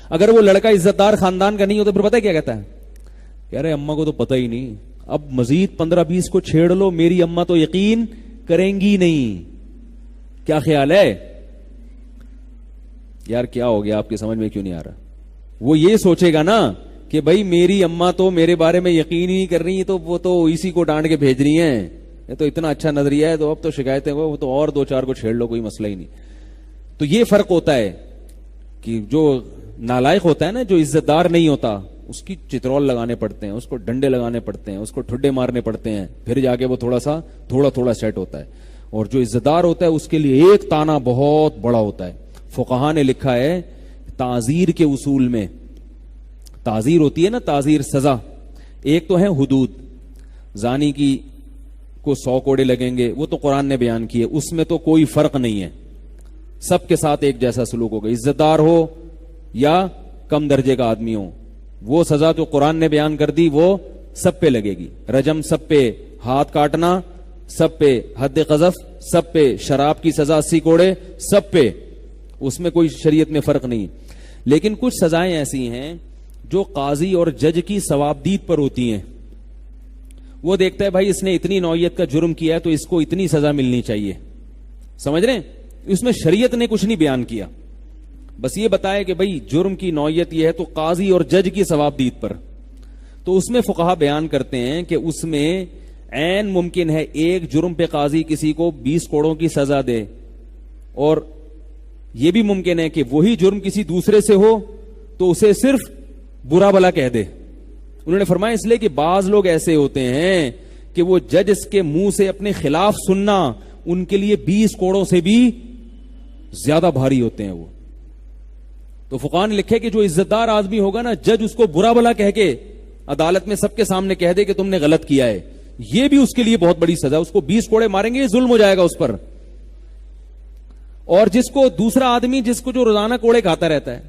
اگر وہ لڑکا عزت دار خاندان کا نہیں ہو تو پھر پتہ کیا کہتا ہے, کہہ رہے اماں کو تو پتہ ہی نہیں, اب مزید 15-20 کو چھیڑ لو, میری اماں تو یقین کریں گی نہیں. کیا خیال ہے یار, کیا ہو گیا آپ کی سمجھ میں کیوں نہیں آ رہا؟ وہ یہ سوچے گا نا کہ بھائی میری اماں تو میرے بارے میں یقین ہی نہیں کر رہی, تو وہ تو اسی کو ڈانٹ کے بھیج رہی ہیں, یہ تو اتنا اچھا نظریہ ہے, تو اب تو شکایتیں وہ تو اور 2-4 کو چھیڑ لو, کوئی مسئلہ ہی نہیں. تو یہ فرق ہوتا ہے کہ جو نالائق ہوتا ہے نا, جو عزت دار نہیں ہوتا, اس کی چترول لگانے پڑتے ہیں, اس کو ڈنڈے لگانے پڑتے ہیں, اس کو ٹھڈے مارنے پڑتے ہیں, پھر جا کے وہ تھوڑا سیٹ ہوتا ہے. اور جو عزت دار ہوتا ہے اس کے لیے ایک تانا بہت بڑا ہوتا ہے. فقہا نے لکھا ہے تعزیر کے اصول میں, تعزیر ہوتی ہے نا, تعزیر سزا, ایک تو ہے حدود, زانی کی کو 100 کوڑے لگیں گے, وہ تو قرآن نے بیان کیے, اس میں تو کوئی فرق نہیں ہے, سب کے ساتھ ایک جیسا سلوک ہوگا, عزت دار ہو یا کم درجے کا آدمی ہو. وہ سزا جو قرآن نے بیان کر دی وہ سب پہ لگے گی, رجم سب پہ, ہاتھ کاٹنا سب پہ, حد قذف سب پہ, شراب کی سزا 80 کوڑے سب پہ, اس میں کوئی شریعت میں فرق نہیں. لیکن کچھ سزائیں ایسی ہیں جو قاضی اور جج کی ثوابدید پر ہوتی ہیں. وہ دیکھتا ہے بھائی اس نے اتنی نوعیت کا جرم کیا ہے تو اس کو اتنی سزا ملنی چاہیے, سمجھ رہے ہیں؟ اس میں شریعت نے کچھ نہیں بیان کیا, بس یہ بتایا کہ بھائی جرم کی نوعیت یہ ہے تو قاضی اور جج کی ثوابدید پر. تو اس میں فقہا بیان کرتے ہیں کہ اس میں عین ممکن ہے ایک جرم پہ قاضی کسی کو 20 کوڑوں کی سزا دے, اور یہ بھی ممکن ہے کہ وہی جرم کسی دوسرے سے ہو تو اسے صرف برا بلا کہہ دے. انہوں نے فرمایا اس لیے کہ بعض لوگ ایسے ہوتے ہیں کہ وہ جج کے منہ سے اپنے خلاف سننا ان کے لیے 20 کوڑوں سے بھی زیادہ بھاری ہوتے ہیں. وہ تو فقہا نے لکھے کہ جو عزت دار آدمی ہوگا نا, جج اس کو برا بلا کہہ کے عدالت میں سب کے سامنے کہہ دے کہ تم نے غلط کیا ہے, یہ بھی اس کے لیے بہت بڑی سزا. اس کو 20 کوڑے ماریں گے, یہ ظلم ہو جائے گا اس پر. اور جس کو دوسرا آدمی, جس کو جو روزانہ کوڑے کھاتا رہتا ہے,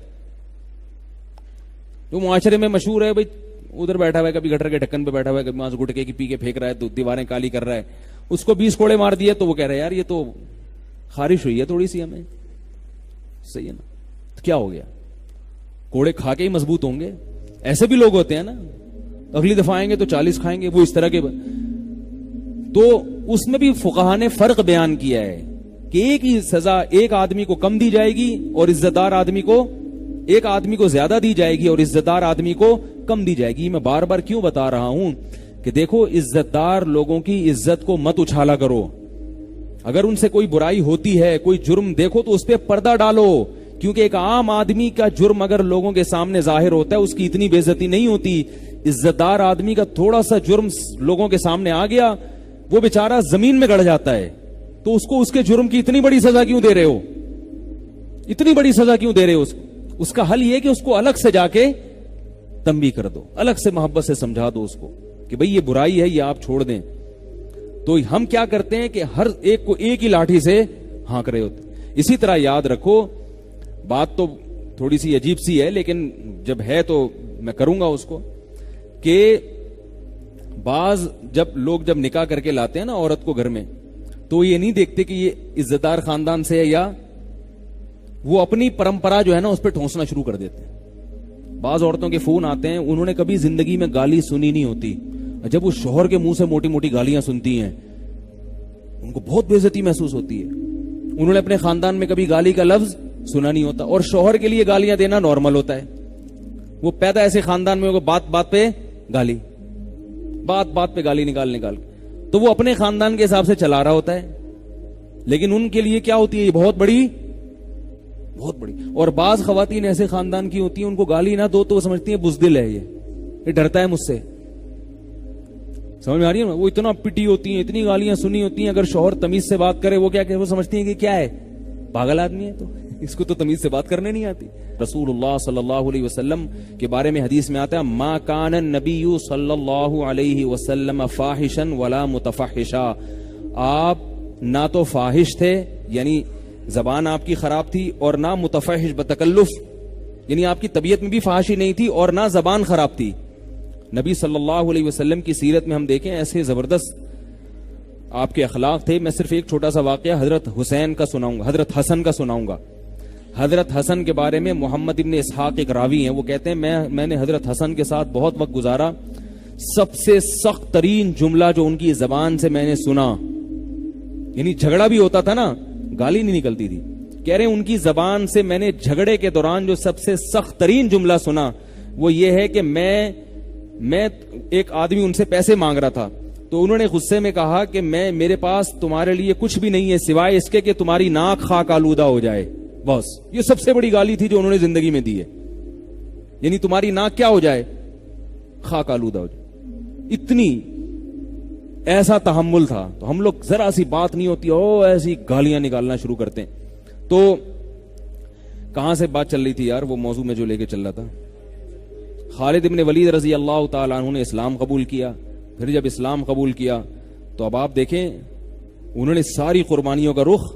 جو معاشرے میں مشہور ہے بھائی, ادھر بیٹھا ہوا ہے, کبھی گٹر کے ڈھکن پہ بیٹھا ہوا ہے, کبھی وہاں سے گٹکے کی پی کے پھینک رہا ہے, دیواریں کالی کر رہا ہے, اس کو 20 کوڑے مار دیے تو وہ کہہ رہا ہے یار یہ تو خارش ہوئی ہے تھوڑی سی ہمیں, صحیح ہے نا, تو کیا ہو گیا, کوڑے کھا کے ہی مضبوط ہوں گے. ایسے بھی لوگ ہوتے ہیں نا, اگلی دفعہ آئیں گے تو 40 کھائیں گے, وہ اس طرح کے. تو اس میں بھی فقہا نے فرق بیان کیا ہے کہ ایک ہی سزا ایک آدمی کو کم دی جائے گی اور عزت دار آدمی کو, ایک آدمی کو زیادہ دی جائے گی اور عزت دار آدمی کو کم دی جائے گی. میں بار بار کیوں بتا رہا ہوں کہ دیکھو عزت دار لوگوں کی عزت کو مت اچھالا کرو. اگر ان سے کوئی برائی ہوتی ہے, کوئی جرم دیکھو تو اس پہ پردہ ڈالو, کیونکہ ایک عام آدمی کا جرم اگر لوگوں کے سامنے ظاہر ہوتا ہے اس کی اتنی بے عزتی نہیں ہوتی. عزت دار آدمی کا تھوڑا سا جرم لوگوں کے سامنے آ گیا, وہ بیچارہ زمین میں گڑ جاتا ہے, تو اس کو اس کے جرم کی اتنی بڑی سزا کیوں دے رہے ہو, اتنی بڑی سزا کیوں دے رہے ہو. اس کا حل یہ کہ اس کو الگ سے جا کے تنبیہ کر دو, الگ سے محبت سے سمجھا دو اس کو کہ بھئی یہ برائی ہے, یہ آپ چھوڑ دیں. تو ہم کیا کرتے ہیں کہ ہر ایک کو ایک ہی لاٹھی سے ہانک رہے ہوتے. اسی طرح یاد رکھو, بات تو تھوڑی سی عجیب سی ہے لیکن جب ہے تو میں کروں گا اس کو, کہ بعض جب نکاح کر کے لاتے ہیں نا عورت کو گھر میں, تو یہ نہیں دیکھتے کہ یہ عزت دار خاندان سے ہے, یا وہ اپنی پرمپرا جو ہے نا اس پہ ٹھونسنا شروع کر دیتے ہیں. بعض عورتوں کے فون آتے ہیں, انہوں نے کبھی زندگی میں گالی سنی نہیں ہوتی, جب وہ شوہر کے منہ سے موٹی موٹی گالیاں سنتی ہیں ان کو بہت بے عزتی محسوس ہوتی ہے. انہوں نے اپنے خاندان میں کبھی گالی کا لفظ سنا نہیں ہوتا, اور شوہر کے لیے گالیاں دینا نارمل ہوتا ہے. وہ پیدا ایسے خاندان میں ہوگا, بات بات پہ گالی, بات بات پہ گالی نکال تو وہ اپنے خاندان کے حساب سے چلا رہا ہوتا ہے, لیکن ان کے لیے کیا ہوتی ہے, یہ بہت بڑی. اور بعض خواتین ایسے خاندان کی ہوتی ہیں, ان کو گالی نہ دو تو وہ سمجھتی ہیں بزدل ہے, یہ ڈرتا ہے مجھ سے. سمجھ میں آ رہی ہے نا؟ وہ اتنا پٹی ہوتی ہیں، اتنی گالیاں سنی ہوتی ہیں، اگر شوہر تمیز سے بات کرے وہ کیا کہ وہ سمجھتی ہیں کہ کیا ہے، پاگل آدمی ہے، تو اس کو تو تمیز سے بات کرنے نہیں آتی. رسول اللہ صلی اللہ علیہ وسلم کے بارے میں حدیث میں آتا ہے ما کان النبی صلی اللہ علیہ وسلم فاحشا ولا متفحشا. آپ نہ تو فاحش تھے یعنی زبان آپ کی خراب تھی، اور نہ متفحش بتکلف یعنی آپ کی طبیعت میں بھی فحاشی نہیں تھی، اور نہ زبان خراب تھی. نبی صلی اللہ علیہ وسلم کی سیرت میں ہم دیکھیں ایسے زبردست آپ کے اخلاق تھے. میں صرف ایک چھوٹا سا واقعہ حضرت حسین کا سناؤں گا، حضرت حسن کا سناؤں گا. حضرت حسن کے بارے میں محمد ابن اسحاق ایک راوی ہیں، وہ کہتے ہیں میں نے حضرت حسن کے ساتھ بہت وقت گزارا. سب سے سخت ترین جملہ جو ان کی زبان سے میں نے سنا، یعنی جھگڑا بھی ہوتا تھا نا، گالی نہیں نکلتی تھی، کہہ رہے ہیں ان کی زبان سے میں نے جھگڑے کے دوران جو سب سے سخت ترین جملہ سنا وہ یہ ہے کہ میں ایک آدمی ان سے پیسے مانگ رہا تھا، تو انہوں نے غصے میں کہا کہ میرے پاس تمہارے لیے کچھ بھی نہیں ہے سوائے اس کے کہ تمہاری ناک خاک آلودہ ہو جائے. بس یہ سب سے بڑی گالی تھی جو انہوں نے زندگی میں دی ہے، یعنی تمہاری ناک کیا ہو جائے، خاک آلودہ ہو جائے. اتنی ایسا تحمل تھا. تو ہم لوگ ذرا سی بات نہیں ہوتی ایسی گالیاں نکالنا شروع کرتے ہیں. تو کہاں سے بات چل رہی تھی یار، وہ موضوع میں جو لے کے چل رہا تھا، خالد ابن ولید رضی اللہ تعالیٰ عنہ نے اسلام قبول کیا. پھر جب اسلام قبول کیا تو اب آپ دیکھیں انہوں نے ساری قربانیوں کا رخ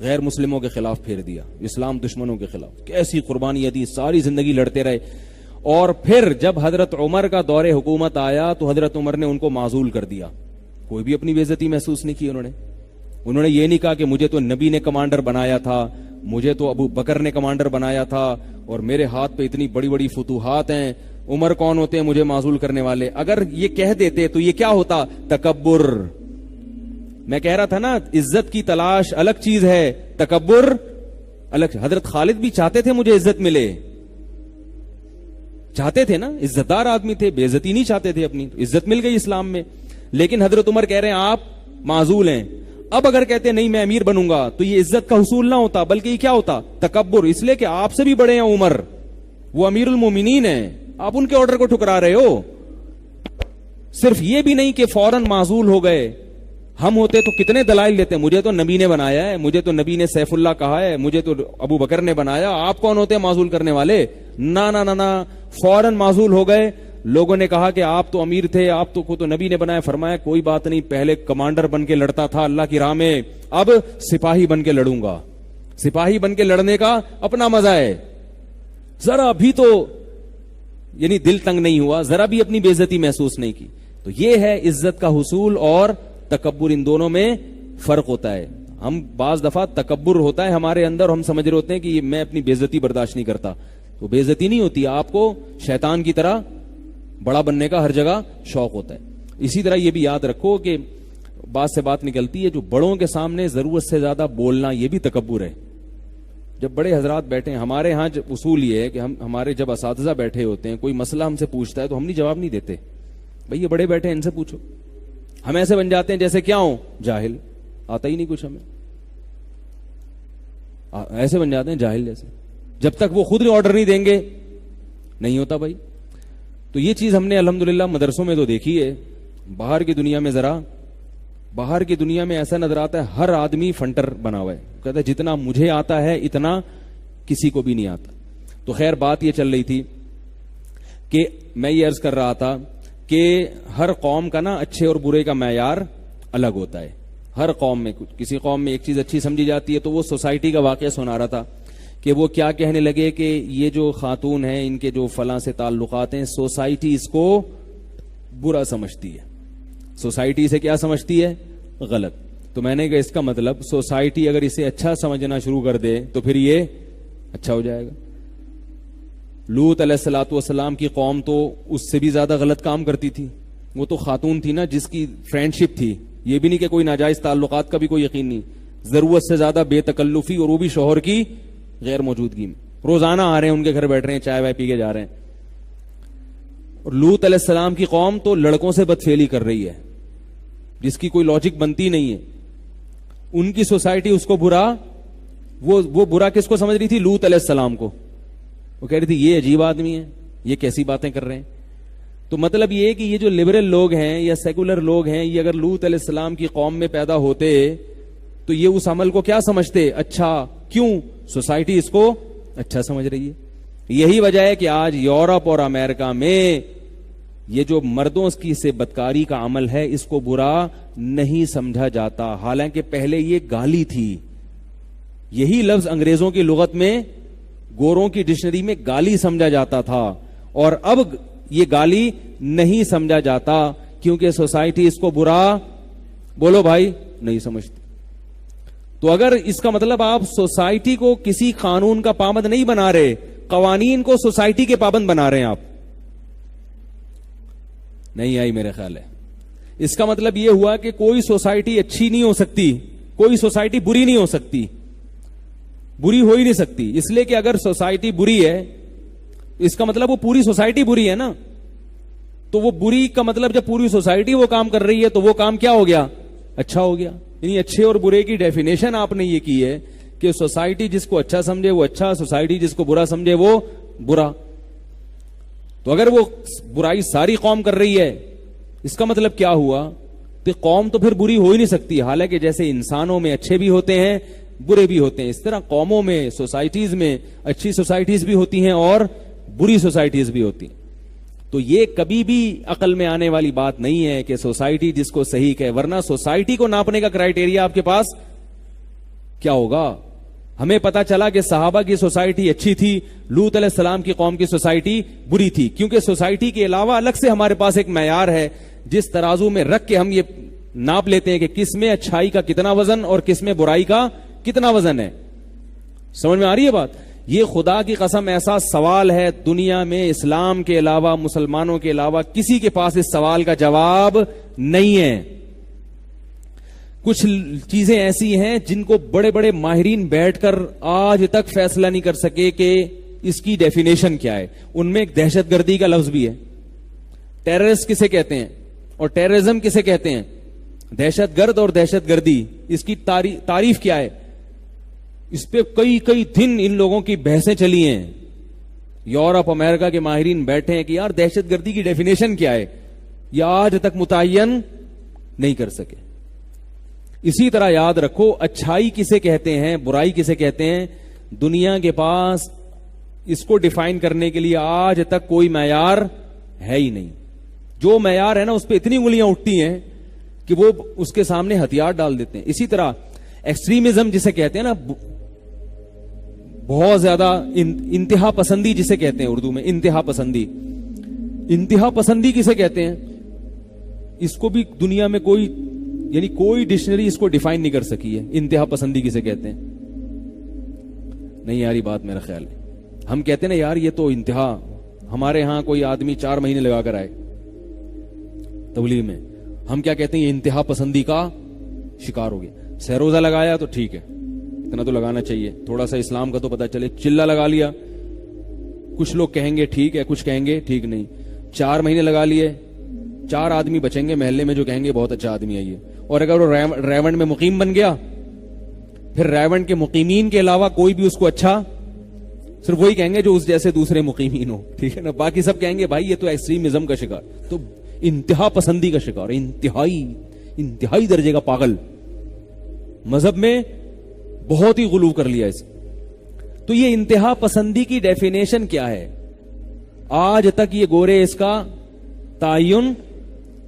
غیر مسلموں کے خلاف پھیر دیا، اسلام دشمنوں کے خلاف. کیسی قربانیاں دی، ساری زندگی لڑتے رہے. اور پھر جب حضرت عمر کا دور حکومت آیا تو حضرت عمر نے ان کو معزول کر دیا. کوئی بھی اپنی بے عزتی محسوس نہیں کی. انہوں نے یہ نہیں کہا کہ مجھے تو نبی نے کمانڈر بنایا تھا، مجھے تو ابو بکر نے کمانڈر بنایا تھا، اور میرے ہاتھ پہ اتنی بڑی بڑی فتوحات ہیں، عمر کون ہوتے ہیں مجھے معزول کرنے والے. اگر یہ کہہ دیتے تو یہ کیا ہوتا، تکبر. میں کہہ رہا تھا نا، عزت کی تلاش الگ چیز ہے، تکبر الگ. حضرت خالد بھی چاہتے تھے مجھے عزت ملے، چاہتے تھے نا، عزت دار آدمی تھے، بے عزتی نہیں چاہتے تھے اپنی. عزت مل گئی اسلام میں. لیکن حضرت عمر کہہ رہے ہیں آپ معزول ہیں. اب اگر کہتے نہیں میں امیر بنوں گا تو یہ عزت کا حصول نہ ہوتا، بلکہ یہ کیا ہوتا، تکبر. اس لیے کہ آپ سے بھی بڑے ہیں عمر، وہ امیر المومنین ہیں، آپ ان کے آرڈر کو ٹھکرا رہے ہو. صرف یہ بھی نہیں کہ فوراً معزول ہو گئے. ہم ہوتے تو کتنے دلائل لیتے، مجھے تو نبی نے بنایا ہے، مجھے تو نبی نے سیف اللہ کہا ہے، مجھے تو ابو بکر نے بنایا، آپ کون ہوتے ہیں معزول کرنے والے. نہ نہ نہ، فوراً معزول ہو گئے. لوگوں نے کہا کہ آپ تو امیر تھے، آپ کو تو نبی نے بنایا. فرمایا کوئی بات نہیں، پہلے کمانڈر بن کے لڑتا تھا اللہ کی راہ میں، اب سپاہی بن کے لڑوں گا. سپاہی بن کے لڑنے کا اپنا مزہ ہے. ذرا بھی تو یعنی دل تنگ نہیں ہوا، ذرا بھی اپنی بے عزتی محسوس نہیں کی. تو یہ ہے عزت کا حصول اور تکبر، ان دونوں میں فرق ہوتا ہے. ہم بعض دفعہ تکبر ہوتا ہے ہمارے اندر، ہم سمجھ رہے ہوتے ہیں کہ میں اپنی بے عزتی برداشت نہیں کرتا. تو بے عزتی نہیں ہوتی، آپ کو شیطان کی طرح بڑا بننے کا ہر جگہ شوق ہوتا ہے. اسی طرح یہ بھی یاد رکھو کہ بات سے بات نکلتی ہے، جو بڑوں کے سامنے ضرورت سے زیادہ بولنا یہ بھی تکبر ہے. جب بڑے حضرات بیٹھے ہیں، ہمارے ہاں اصول یہ ہے کہ ہمارے جب اساتذہ بیٹھے ہوتے ہیں، کوئی مسئلہ ہم سے پوچھتا ہے تو ہم نہیں جواب نہیں دیتے، بھئی یہ بڑے بیٹھے ہیں ان سے پوچھو. ہم ایسے بن جاتے ہیں جیسے کیا ہوں، جاہل، آتا ہی نہیں کچھ ہمیں، ایسے بن جاتے ہیں جاہل جیسے. جب تک وہ خود آرڈر نہیں دیں گے نہیں ہوتا بھائی. تو یہ چیز ہم نے الحمدللہ مدرسوں میں تو دیکھی ہے. باہر کی دنیا میں باہر کی دنیا میں ایسا نظر آتا ہے ہر آدمی فنٹر بنا ہوا ہے، کہتا ہے جتنا مجھے آتا ہے اتنا کسی کو بھی نہیں آتا. تو خیر بات یہ چل رہی تھی کہ میں یہ عرض کر رہا تھا کہ ہر قوم کا نا اچھے اور برے کا معیار الگ ہوتا ہے. ہر قوم میں کسی قوم میں ایک چیز اچھی سمجھی جاتی ہے. تو وہ سوسائٹی کا واقعہ سنا رہا تھا کہ وہ کیا کہنے لگے کہ یہ جو خاتون ہیں ان کے جو فلاں سے تعلقات ہیں، سوسائٹی اس کو برا سمجھتی ہے. سوسائٹی سے کیا سمجھتی ہے، غلط. تو میں نے کہا اس کا مطلب سوسائٹی اگر اسے اچھا سمجھنا شروع کر دے تو پھر یہ اچھا ہو جائے گا. لوط علیہ الصلوۃ والسلام کی قوم تو اس سے بھی زیادہ غلط کام کرتی تھی. وہ تو خاتون تھی نا جس کی فرینڈشپ تھی، یہ بھی نہیں کہ کوئی ناجائز تعلقات کا بھی کوئی یقین نہیں، ضرورت سے زیادہ بے تکلفی، اور وہ بھی شوہر کی غیر موجودگی میں. روزانہ آ رہے ہیں ان کے گھر بیٹھ رہے ہیں، چائے وائے پی کے جا رہے ہیں. اور لوط علیہ السلام کی قوم تو لڑکوں سے بدفعلی کر رہی ہے جس کی کوئی لاجک بنتی نہیں ہے. ان کی سوسائٹی اس کو برا، وہ برا کس کو سمجھ رہی تھی، لوط علیہ السلام کو. وہ کہہ رہی تھی یہ عجیب آدمی ہے، یہ کیسی باتیں کر رہے ہیں. تو مطلب یہ کہ یہ جو لبرل لوگ ہیں یا سیکولر لوگ ہیں، یہ اگر لوط علیہ السلام کی قوم میں پیدا ہوتے تو یہ اس عمل کو کیا سمجھتے؟ اچھا. کیوں؟ سوسائٹی اس کو اچھا سمجھ رہی ہے. یہی وجہ ہے کہ آج یورپ اور امریکہ میں یہ جو مردوں کی سے بدکاری کا عمل ہے اس کو برا نہیں سمجھا جاتا، حالانکہ پہلے یہ گالی تھی. یہی لفظ انگریزوں کی لغت میں، گوروں کی ڈکشنری میں گالی سمجھا جاتا تھا، اور اب یہ گالی نہیں سمجھا جاتا کیونکہ سوسائٹی اس کو برا، بولو بھائی، نہیں سمجھتی. تو اگر اس کا مطلب آپ سوسائٹی کو کسی قانون کا پابند نہیں بنا رہے، قوانین کو سوسائٹی کے پابند بنا رہے ہیں آپ. نہیں آئی میرے خیال ہے. اس کا مطلب یہ ہوا کہ کوئی سوسائٹی اچھی نہیں ہو سکتی، کوئی سوسائٹی بری نہیں ہو سکتی، بری ہو ہی نہیں سکتی. اس لیے کہ اگر سوسائٹی بری ہے اس کا مطلب وہ پوری سوسائٹی بری ہے نا. تو وہ بری کا مطلب جب پوری سوسائٹی وہ کام کر رہی ہے تو وہ کام کیا ہو گیا؟ اچھا ہو گیا. یعنی اچھے اور برے کی ڈیفینیشن آپ نے یہ کی ہے کہ سوسائٹی جس کو اچھا سمجھے وہ اچھا، سوسائٹی جس کو برا سمجھے وہ برا. تو اگر وہ برائی ساری قوم کر رہی ہے اس کا مطلب کیا ہوا؟ تو قوم تو پھر بری ہو ہی نہیں سکتی. حالانکہ جیسے انسانوں میں اچھے بھی ہوتے ہیں برے بھی ہوتے ہیں، اس طرح قوموں میں، سوسائٹیز میں اچھی سوسائٹیز بھی ہوتی ہیں اور بری سوسائٹیز بھی ہوتی ہیں. تو یہ کبھی بھی عقل میں آنے والی بات نہیں ہے کہ سوسائٹی جس کو صحیح کہے، ورنہ سوسائٹی کو ناپنے کا کرائیٹیریا آپ کے پاس کیا ہوگا؟ ہمیں پتا چلا کہ صحابہ کی سوسائٹی اچھی تھی، لوط علیہ السلام کی قوم کی سوسائٹی بری تھی، کیونکہ سوسائٹی کے علاوہ الگ سے ہمارے پاس ایک معیار ہے جس ترازو میں رکھ کے ہم یہ ناپ لیتے ہیں کہ کس میں اچھائی کا کتنا وزن اور کس میں برائی کا کتنا وزن ہے. سمجھ میں آ رہی ہے بات؟ یہ خدا کی قسم ایسا سوال ہے دنیا میں اسلام کے علاوہ، مسلمانوں کے علاوہ کسی کے پاس اس سوال کا جواب نہیں ہے. کچھ چیزیں ایسی ہیں جن کو بڑے بڑے ماہرین بیٹھ کر آج تک فیصلہ نہیں کر سکے کہ اس کی ڈیفینیشن کیا ہے. ان میں ایک دہشت گردی کا لفظ بھی ہے. ٹیررسٹ کسے کہتے ہیں اور ٹیررزم کسے کہتے ہیں؟ دہشت گرد اور دہشت گردی، اس کی تعریف کیا ہے؟ اس پہ کئی دن ان لوگوں کی بحثیں چلی ہیں. یورپ امریکہ کے ماہرین بیٹھے ہیں کہ یار دہشت گردی کی ڈیفینیشن کیا ہے، یہ آج تک متعین نہیں کر سکے. اسی طرح یاد رکھو اچھائی کسے کہتے ہیں، برائی کسے کہتے ہیں، دنیا کے پاس اس کو ڈیفائن کرنے کے لیے آج تک کوئی معیار ہے ہی نہیں. جو معیار ہے نا اس پہ اتنی انگلیاں اٹھتی ہیں کہ وہ اس کے سامنے ہتھیار ڈال دیتے ہیں. اسی طرح ایکسٹریمزم جسے کہتے ہیں نا، بہت زیادہ انتہا پسندی جسے کہتے ہیں اردو میں، انتہا پسندی. انتہا پسندی کسے کہتے ہیں؟ اس کو بھی دنیا میں کوئی ڈکشنری اس کو ڈیفائن نہیں کر سکی ہے. انتہا پسندی کسے کہتے ہیں؟ نہیں یاری بات میرا خیال ہے. ہم کہتے ہیں نا یار یہ تو انتہا، ہمارے ہاں کوئی آدمی 4 مہینے لگا کر آئے تبلیغ میں، ہم کیا کہتے ہیں؟ یہ انتہا پسندی کا شکار ہو گیا. سہروزہ لگایا تو ٹھیک ہے، اتنا تو لگانا چاہیے، تھوڑا سا اسلام کا تو پتا چلے. چلہ لگا لیا، کچھ لوگ کہیں گے ٹھیک ہے، کچھ کہیں گے ٹھیک نہیں. 4 مہینے لگا لیے، 4 آدمی بچیں گے محلے میں جو کہیں گے بہت اچھا آدمی ہے یہ. اور اگر وہ ریونڈ میں مقیم بن گیا، پھر ریونڈ کے مقیمین کے علاوہ کوئی بھی اس کو اچھا، صرف وہی کہیں گے جو اس جیسے دوسرے مقیمین ہو، ٹھیک ہے نا. باقی سب کہیں گے بھائی یہ تو ایکسٹریمزم کا شکار، تو انتہا پسندی کا شکار، انتہائی درجے کا پاگل. مذہب میں بہت ہی غلو کر لیا اس. تو یہ انتہا پسندی کی ڈیفینیشن کیا ہے؟ آج تک یہ گورے اس کا تعین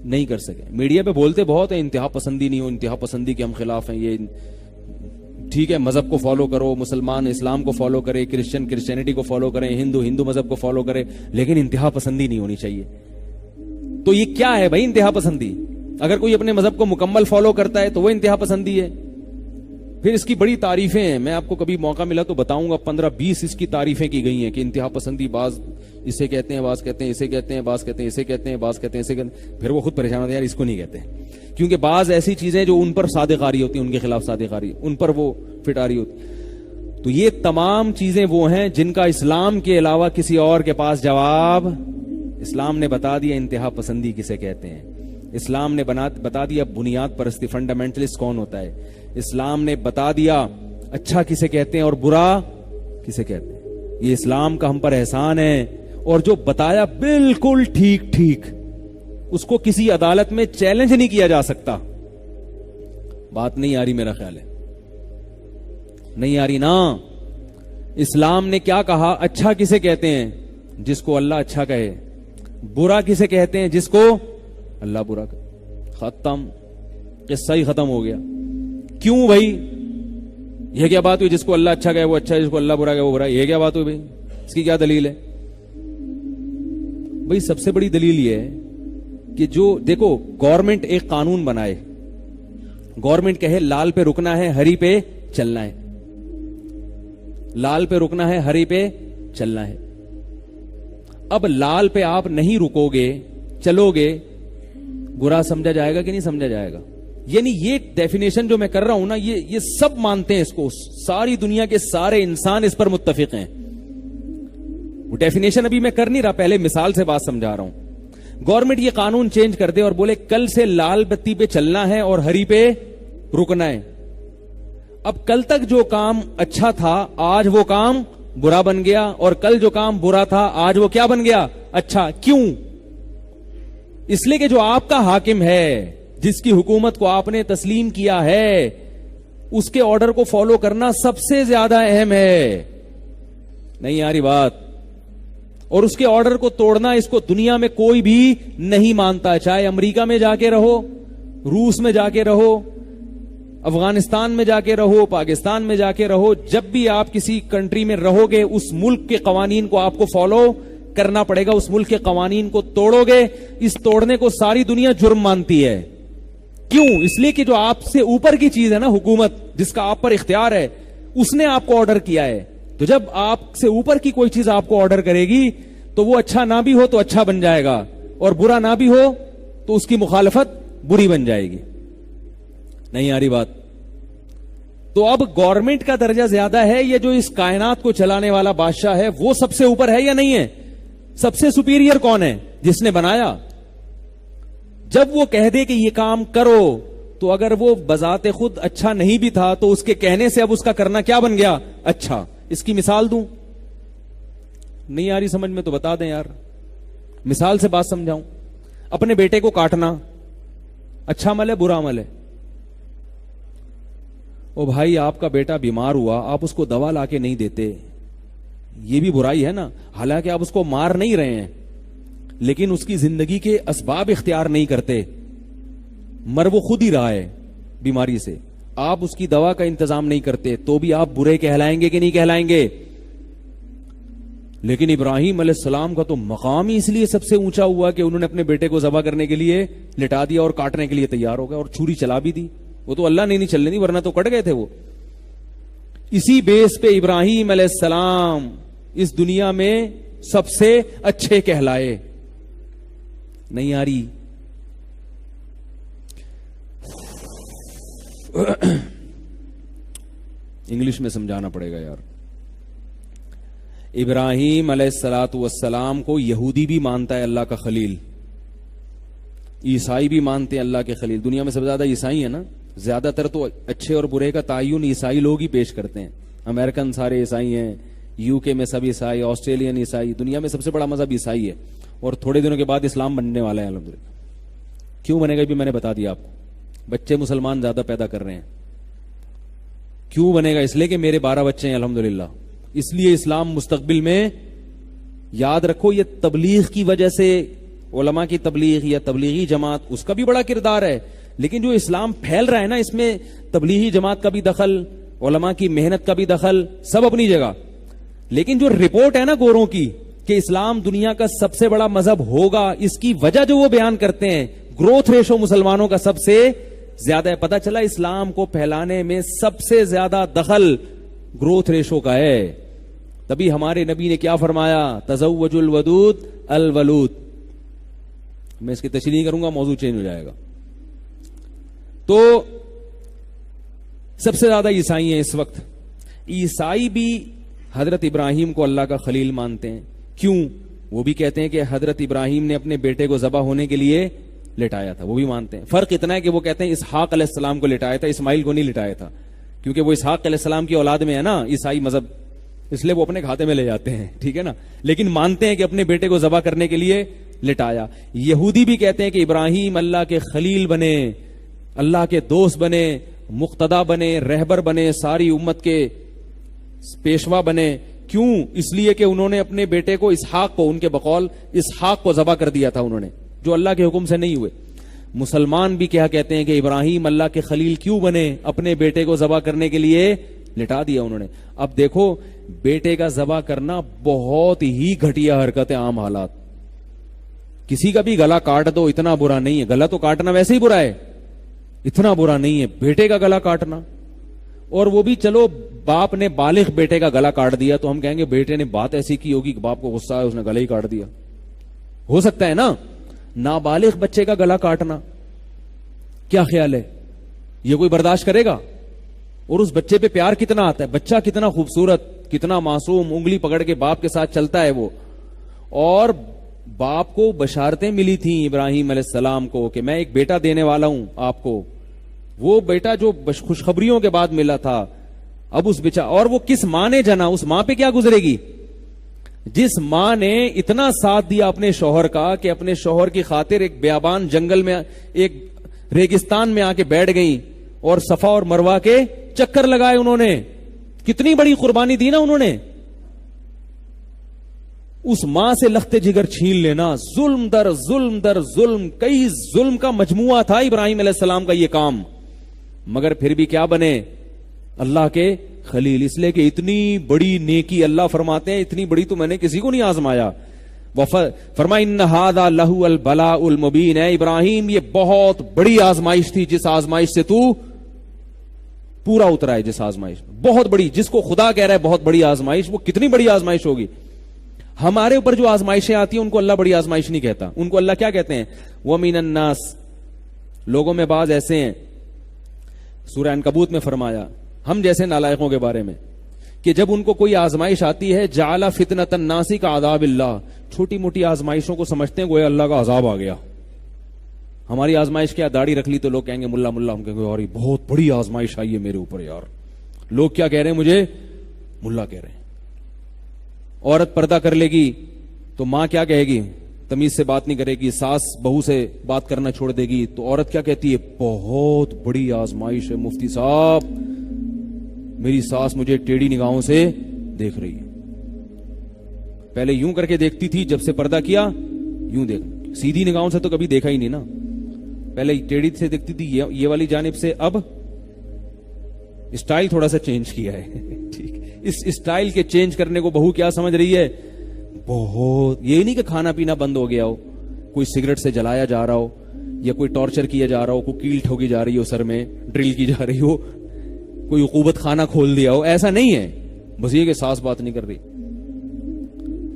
نہیں کر سکے. میڈیا پہ بولتے بہت ہیں انتہا پسندی نہیں ہو، انتہا پسندی کے ہم خلاف ہیں. یہ ٹھیک ہے، مذہب کو فالو کرو، مسلمان اسلام کو فالو کرے، کرسچن کرسچینٹی کو فالو کرے، ہندو مذہب کو فالو کرے، لیکن انتہا پسندی نہیں ہونی چاہیے. تو یہ کیا ہے بھائی انتہا پسندی؟ اگر کوئی اپنے مذہب کو مکمل فالو کرتا ہے تو وہ انتہا پسندی ہے. پھر اس کی بڑی تعریفیں ہیں، میں آپ کو کبھی موقع ملا تو بتاؤں گا. 15-20 اس کی تعریفیں کی گئی ہیں کہ انتہا پسندی بعض اسے کہتے ہیں، بعض کہتے ہیں اسے کہتے ہیں، بعض کہتے ہیں اسے کہتے ہیں، بعض کہتے ہیں اسے کہتے ہیں. پھر وہ خود پریشان ہوتے ہیں یار اس کو نہیں کہتے، کیونکہ بعض ایسی چیزیں جو ان پر صادق آ رہی ہوتی ہیں، ان کے خلاف صادق آ رہی ہے، ان پر وہ فٹ آ رہی ہوتی. تو یہ تمام چیزیں وہ ہیں جن کا اسلام کے علاوہ کسی اور کے پاس جواب. اسلام نے بتا دیا انتہا پسندی کسے کہتے ہیں. اسلام نے بتا دیا بنیاد پرستی، فنڈامنٹلسٹ کون ہوتا ہے. اسلام نے بتا دیا اچھا کسے کہتے ہیں اور برا کسے کہتے ہیں. یہ اسلام کا ہم پر احسان ہے. اور جو بتایا بالکل ٹھیک ٹھیک، اس کو کسی عدالت میں چیلنج نہیں کیا جا سکتا. بات نہیں آ رہی، میرا خیال ہے نہیں آ رہی نا. اسلام نے کیا کہا؟ اچھا کسے کہتے ہیں؟ جس کو اللہ اچھا کہے. برا کسے کہتے ہیں؟ جس کو اللہ برا کہے. ختم، قصہ ہی ختم ہو گیا. کیوں بھائی؟ یہ کیا بات ہوئی؟ جس کو اللہ اچھا کہے وہ اچھا ہے، جس کو اللہ برا کہے وہ برا ہے. یہ کیا بات ہوئی بھائی؟ اس کی کیا دلیل ہے بھائی؟ سب سے بڑی دلیل یہ ہے کہ جو دیکھو، گورنمنٹ ایک قانون بنائے، گورنمنٹ کہے لال پہ رکنا ہے، ہری پہ چلنا ہے. لال پہ رکنا ہے، ہری پہ چلنا ہے. اب لال پہ آپ نہیں رکو گے، چلو گے، برا سمجھا جائے گا کہ نہیں سمجھا جائے گا؟ یعنی یہ ڈیفینیشن جو میں کر رہا ہوں نا، یہ سب مانتے ہیں اس کو، ساری دنیا کے سارے انسان اس پر متفق ہیں. وہ ڈیفینیشن ابھی میں کر نہیں رہا، پہلے مثال سے بات سمجھا رہا ہوں. گورنمنٹ یہ قانون چینج کر دے اور بولے کل سے لال بتی پہ چلنا ہے اور ہری پہ رکنا ہے. اب کل تک جو کام اچھا تھا آج وہ کام برا بن گیا، اور کل جو کام برا تھا آج وہ کیا بن گیا؟ اچھا. کیوں؟ اس لیے کہ جو آپ کا حاکم ہے، جس کی حکومت کو آپ نے تسلیم کیا ہے، اس کے آرڈر کو فالو کرنا سب سے زیادہ اہم ہے. نہیں آ رہی بات؟ اور اس کے آرڈر کو توڑنا، اس کو دنیا میں کوئی بھی نہیں مانتا. چاہے امریکہ میں جا کے رہو، روس میں جا کے رہو، افغانستان میں جا کے رہو، پاکستان میں جا کے رہو، جب بھی آپ کسی کنٹری میں رہو گے، اس ملک کے قوانین کو آپ کو فالو کرنا پڑے گا. اس ملک کے قوانین کو توڑو گے، اس توڑنے کو ساری دنیا جرم مانتی ہے. کیوں؟ اس لیے کہ جو آپ سے اوپر کی چیز ہے نا، حکومت جس کا آپ پر اختیار ہے، اس نے آپ کو آرڈر کیا ہے. تو جب آپ سے اوپر کی کوئی چیز آپ کو آرڈر کرے گی تو وہ اچھا نہ بھی ہو تو اچھا بن جائے گا، اور برا نہ بھی ہو تو اس کی مخالفت بری بن جائے گی. نہیں آ رہی بات؟ تو اب گورنمنٹ کا درجہ زیادہ ہے، یہ جو اس کائنات کو چلانے والا بادشاہ ہے وہ سب سے اوپر ہے یا نہیں ہے؟ سب سے سپیریئر کون ہے؟ جس نے بنایا. جب وہ کہہ دے کہ یہ کام کرو، تو اگر وہ بذات خود اچھا نہیں بھی تھا تو اس کے کہنے سے اب اس کا کرنا کیا بن گیا؟ اچھا. اس کی مثال دوں؟ نہیں آ رہی سمجھ میں تو بتا دیں یار، مثال سے بات سمجھاؤں. اپنے بیٹے کو کاٹنا اچھا عمل ہے برا عمل ہے؟ او بھائی، آپ کا بیٹا بیمار ہوا، آپ اس کو دوا لا کے نہیں دیتے، یہ بھی برائی ہے نا. حالانکہ آپ اس کو مار نہیں رہے ہیں، لیکن اس کی زندگی کے اسباب اختیار نہیں کرتے، مر وہ خود ہی رہا ہے بیماری سے، آپ اس کی دوا کا انتظام نہیں کرتے، تو بھی آپ برے کہلائیں گے کہ نہیں کہلائیں گے؟ لیکن ابراہیم علیہ السلام کا تو مقام ہی اس لیے سب سے اونچا ہوا کہ انہوں نے اپنے بیٹے کو ذبح کرنے کے لیے لٹا دیا اور کاٹنے کے لیے تیار ہو گئے، اور چھری چلا بھی دی. وہ تو اللہ نے نہیں چلنے دی، ورنہ تو کٹ گئے تھے وہ. اسی بیس پہ ابراہیم علیہ السلام اس دنیا میں سب سے اچھے کہلائے. نہیں آ رہی؟ انگلش میں سمجھانا پڑے گا یار. ابراہیم علیہ الصلوۃ والسلام کو یہودی بھی مانتا ہے اللہ کا خلیل، عیسائی بھی مانتے ہیں اللہ کے خلیل. دنیا میں سب سے زیادہ عیسائی ہیں نا، زیادہ تر تو اچھے اور برے کا تعین عیسائی لوگ ہی پیش کرتے ہیں. امریکن سارے عیسائی ہیں، یو کے میں سب عیسائی، آسٹریلین عیسائی، دنیا میں سب سے بڑا مذہب عیسائی ہے. اور تھوڑے دنوں کے بعد اسلام بننے والا ہے الحمدللہ. کیوں بنے گا بھی میں نے بتا دیا آپ کو. بچے مسلمان زیادہ پیدا کر رہے ہیں. کیوں بنے گا؟ اس لیے کہ میرے 12 بچے ہیں الحمدللہ. اس لیے اسلام مستقبل میں، یاد رکھو، یہ تبلیغ کی وجہ سے، علماء کی تبلیغ یا تبلیغی جماعت، اس کا بھی بڑا کردار ہے، لیکن جو اسلام پھیل رہا ہے نا، اس میں تبلیغی جماعت کا بھی دخل، علماء کی محنت کا بھی دخل، سب اپنی جگہ. لیکن جو رپورٹ ہے نا گوروں کی کہ اسلام دنیا کا سب سے بڑا مذہب ہوگا، اس کی وجہ جو وہ بیان کرتے ہیں، گروتھ ریشو مسلمانوں کا سب سے زیادہ ہے. پتہ چلا اسلام کو پھیلانے میں سب سے زیادہ دخل گروتھ ریشو کا ہے. تبھی ہمارے نبی نے کیا فرمایا؟ تزوج الودود الولود. میں اس کی تشریح نہیں کروں گا، موضوع چینج ہو جائے گا. تو سب سے زیادہ عیسائی ہیں اس وقت. عیسائی بھی حضرت ابراہیم کو اللہ کا خلیل مانتے ہیں. کیوں؟ وہ بھی کہتے ہیں کہ حضرت ابراہیم نے اپنے بیٹے کو ذبح ہونے کے لیے لٹایا تھا. وہ بھی مانتے ہیں. فرق اتنا ہے کہ وہ کہتے ہیں اسحاق علیہ السلام کو لٹایا تھا، اسماعیل کو نہیں لٹایا تھا، کیونکہ وہ اسحاق علیہ السلام کی اولاد میں ہے نا عیسائی مذہب. اس لیے وہ اپنے کھاتے میں لے جاتے ہیں, ٹھیک ہے نا, لیکن مانتے ہیں کہ اپنے بیٹے کو ذبح کرنے کے لیے لٹایا. یہودی بھی کہتے ہیں کہ ابراہیم اللہ کے خلیل بنے, اللہ کے دوست بنے, مقتدا بنے, رہبر بنے, ساری امت کے پیشوا بنے. کیوں؟ اس لیے کہ انہوں نے اپنے بیٹے کو اسحاق کو, ان کے بقول اسحاق کو ذبح کر دیا تھا انہوں نے, جو اللہ کے حکم سے نہیں ہوئے. مسلمان بھی کیا کہتے ہیں کہ ابراہیم اللہ کے خلیل کیوں بنے؟ اپنے بیٹے کو ذبح کرنے کے لیے لٹا دیا انہوں نے. اب دیکھو بیٹے کا ذبح کرنا بہت ہی گھٹیا حرکت ہے, عام حالات. کسی کا بھی گلا کاٹ دو, اتنا برا نہیں ہے. گلا تو کاٹنا ویسے ہی برا ہے, اتنا برا نہیں ہے بیٹے کا گلا کاٹنا. اور وہ بھی چلو باپ نے بالغ بیٹے کا گلا کاٹ دیا تو ہم کہیں گے بیٹے نے بات ایسی کی ہوگی کہ باپ کو غصہ ہے, اس نے گلا ہی کاٹ دیا. ہو سکتا ہے نا. نابالغ بچے کا گلا کاٹنا کیا خیال ہے, یہ کوئی برداشت کرے گا؟ اور اس بچے پہ پیار کتنا آتا ہے, بچہ کتنا خوبصورت, کتنا معصوم, انگلی پکڑ کے باپ کے ساتھ چلتا ہے وہ. اور باپ کو بشارتیں ملی تھیں ابراہیم علیہ السلام کو کہ میں ایک بیٹا دینے والا ہوں آپ کو. وہ بیٹا جو خوشخبریوں کے بعد ملا تھا, اب اس اور وہ کس ماں نے جنا, اس ماں پہ کیا گزرے گی؟ جس ماں نے اتنا ساتھ دیا اپنے شوہر کا کہ اپنے شوہر کی خاطر ایک بیابان جنگل میں, ایک ریگستان میں آ کے بیٹھ گئی اور صفا اور مروہ کے چکر لگائے انہوں نے. کتنی بڑی قربانی دی نا انہوں نے. اس ماں سے لخت جگر چھین لینا, ظلم در ظلم در ظلم, کئی ظلم کا مجموعہ تھا ابراہیم علیہ السلام کا یہ کام. مگر پھر بھی کیا بنے؟ اللہ کے خلیل. اس لیے کہ اتنی بڑی نیکی, اللہ فرماتے ہیں اتنی بڑی تو میں نے کسی کو نہیں آزمایا. فرمایا ان ھذا لہو البلاء المبین, ہے ابراہیم یہ بہت بڑی آزمائش تھی, جس آزمائش سے تو پورا اترا ہے. جس آزمائش بہت بڑی, جس کو خدا کہہ رہا ہے بہت بڑی آزمائش, وہ کتنی بڑی آزمائش ہوگی. ہمارے اوپر جو آزمائشیں آتی ہیں ان کو اللہ بڑی آزمائش نہیں کہتا, ان کو اللہ کیا کہتے ہیں؟ وَمِنَ النَّاسِ, لوگوں میں بعض ایسے ہیں. سورہ عنکبوت میں فرمایا ہم جیسے نالائقوں کے بارے میں کہ جب ان کو کوئی آزمائش آتی ہے, جعل فتنۃ الناس کعذاب اللہ, چھوٹی موٹی آزمائشوں کو سمجھتے ہیں گویا اللہ کا عذاب آ گیا. ہماری آزمائش کیا, داڑھی رکھ لی تو لوگ کہیں گے ملا ملا, ہم کہیں گے یار بہت بڑی آزمائش آئی ہے میرے اوپر یار. لوگ کیا کہہ رہے ہیں مجھے؟ ملا کہہ رہے ہیں. عورت پردہ کر لے گی تو ماں کیا کہے گی؟ تمیز سے بات نہیں کرے گی. ساس بہو سے بات کرنا چھوڑ دے گی تو عورت کیا کہتی ہے؟ بہت بڑی آزمائش ہے مفتی صاحب, میری ساس مجھے ٹیڑھی نگاہوں سے دیکھ رہی ہے. پہلے یوں کر کے دیکھتی تھی, جب سے پردہ کیا یوں دیکھ, سیدھی نگاہوں سے تو کبھی دیکھا ہی نہیں نا. پہلے ٹیڑھی سے دیکھتی تھی یہ والی جانب سے, اب اسٹائل تھوڑا سا چینج کیا ہے. ٹھیک, اس اسٹائل کے چینج کرنے کو بہو کیا سمجھ رہی ہے؟ بہت. یہ نہیں کہ کھانا پینا بند ہو گیا ہو, کوئی سگریٹ سے جلایا جا رہا ہو, یا کوئی ٹارچر کیا جا رہا ہو, کوئی کیل ٹھوکی جا رہی ہو, سر میں ڈرل کی جا رہی ہو, کوئی عقوبت خانہ کھول دیا ہو, ایسا نہیں ہے. بس یہ کہ ساس بات نہیں کر رہی.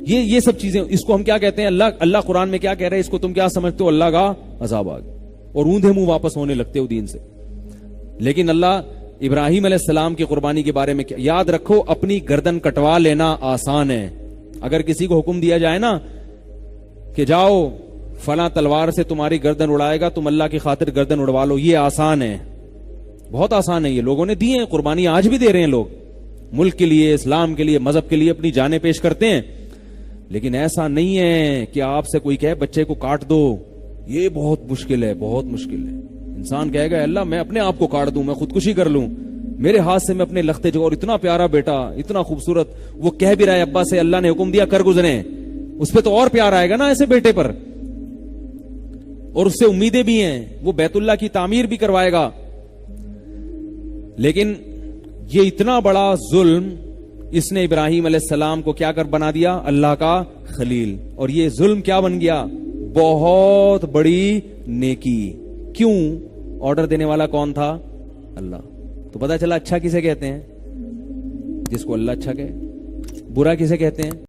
یہ سب چیزیں, اس کو ہم کیا کہتے ہیں؟ اللہ قرآن میں کیا کہہ رہے ہیں؟ اس کو تم کیا سمجھتے ہو؟ اللہ کا عذاب آ گیا, اور اوندھے منہ واپس ہونے لگتے ہو دین سے. لیکن اللہ ابراہیم علیہ السلام کی قربانی کے بارے میں یاد رکھو, اپنی گردن کٹوا لینا آسان ہے. اگر کسی کو حکم دیا جائے نا کہ جاؤ فلاں تلوار سے تمہاری گردن اڑائے گا, تم اللہ کی خاطر گردن اڑوا لو, یہ آسان ہے, بہت آسان ہے. یہ لوگوں نے دی ہیں قربانی, آج بھی دے رہے ہیں لوگ, ملک کے لیے, اسلام کے لیے, مذہب کے لیے اپنی جانیں پیش کرتے ہیں. لیکن ایسا نہیں ہے کہ آپ سے کوئی کہے بچے کو کاٹ دو, یہ بہت مشکل ہے, بہت مشکل ہے. انسان کہے گا اللہ میں اپنے آپ کو کاٹ دوں, میں خودکشی کر لوں, میرے ہاتھ سے میں اپنے لختے جو, اور اتنا پیارا بیٹا, اتنا خوبصورت, وہ کہہ بھی رہا ہے ابا سے اللہ نے حکم دیا کر گزرے, اس پہ تو اور پیار آئے گا نا ایسے بیٹے پر, اور اس سے امیدیں بھی ہیں, وہ بیت اللہ کی تعمیر بھی کروائے گا. لیکن یہ اتنا بڑا ظلم اس نے ابراہیم علیہ السلام کو کیا کر بنا دیا؟ اللہ کا خلیل. اور یہ ظلم کیا بن گیا؟ بہت بڑی نیکی. کیوں؟ آرڈر دینے والا کون تھا؟ اللہ. تو پتا چلا اچھا کسے کہتے ہیں؟ جس کو اللہ اچھا کہے. برا کسے کہتے ہیں؟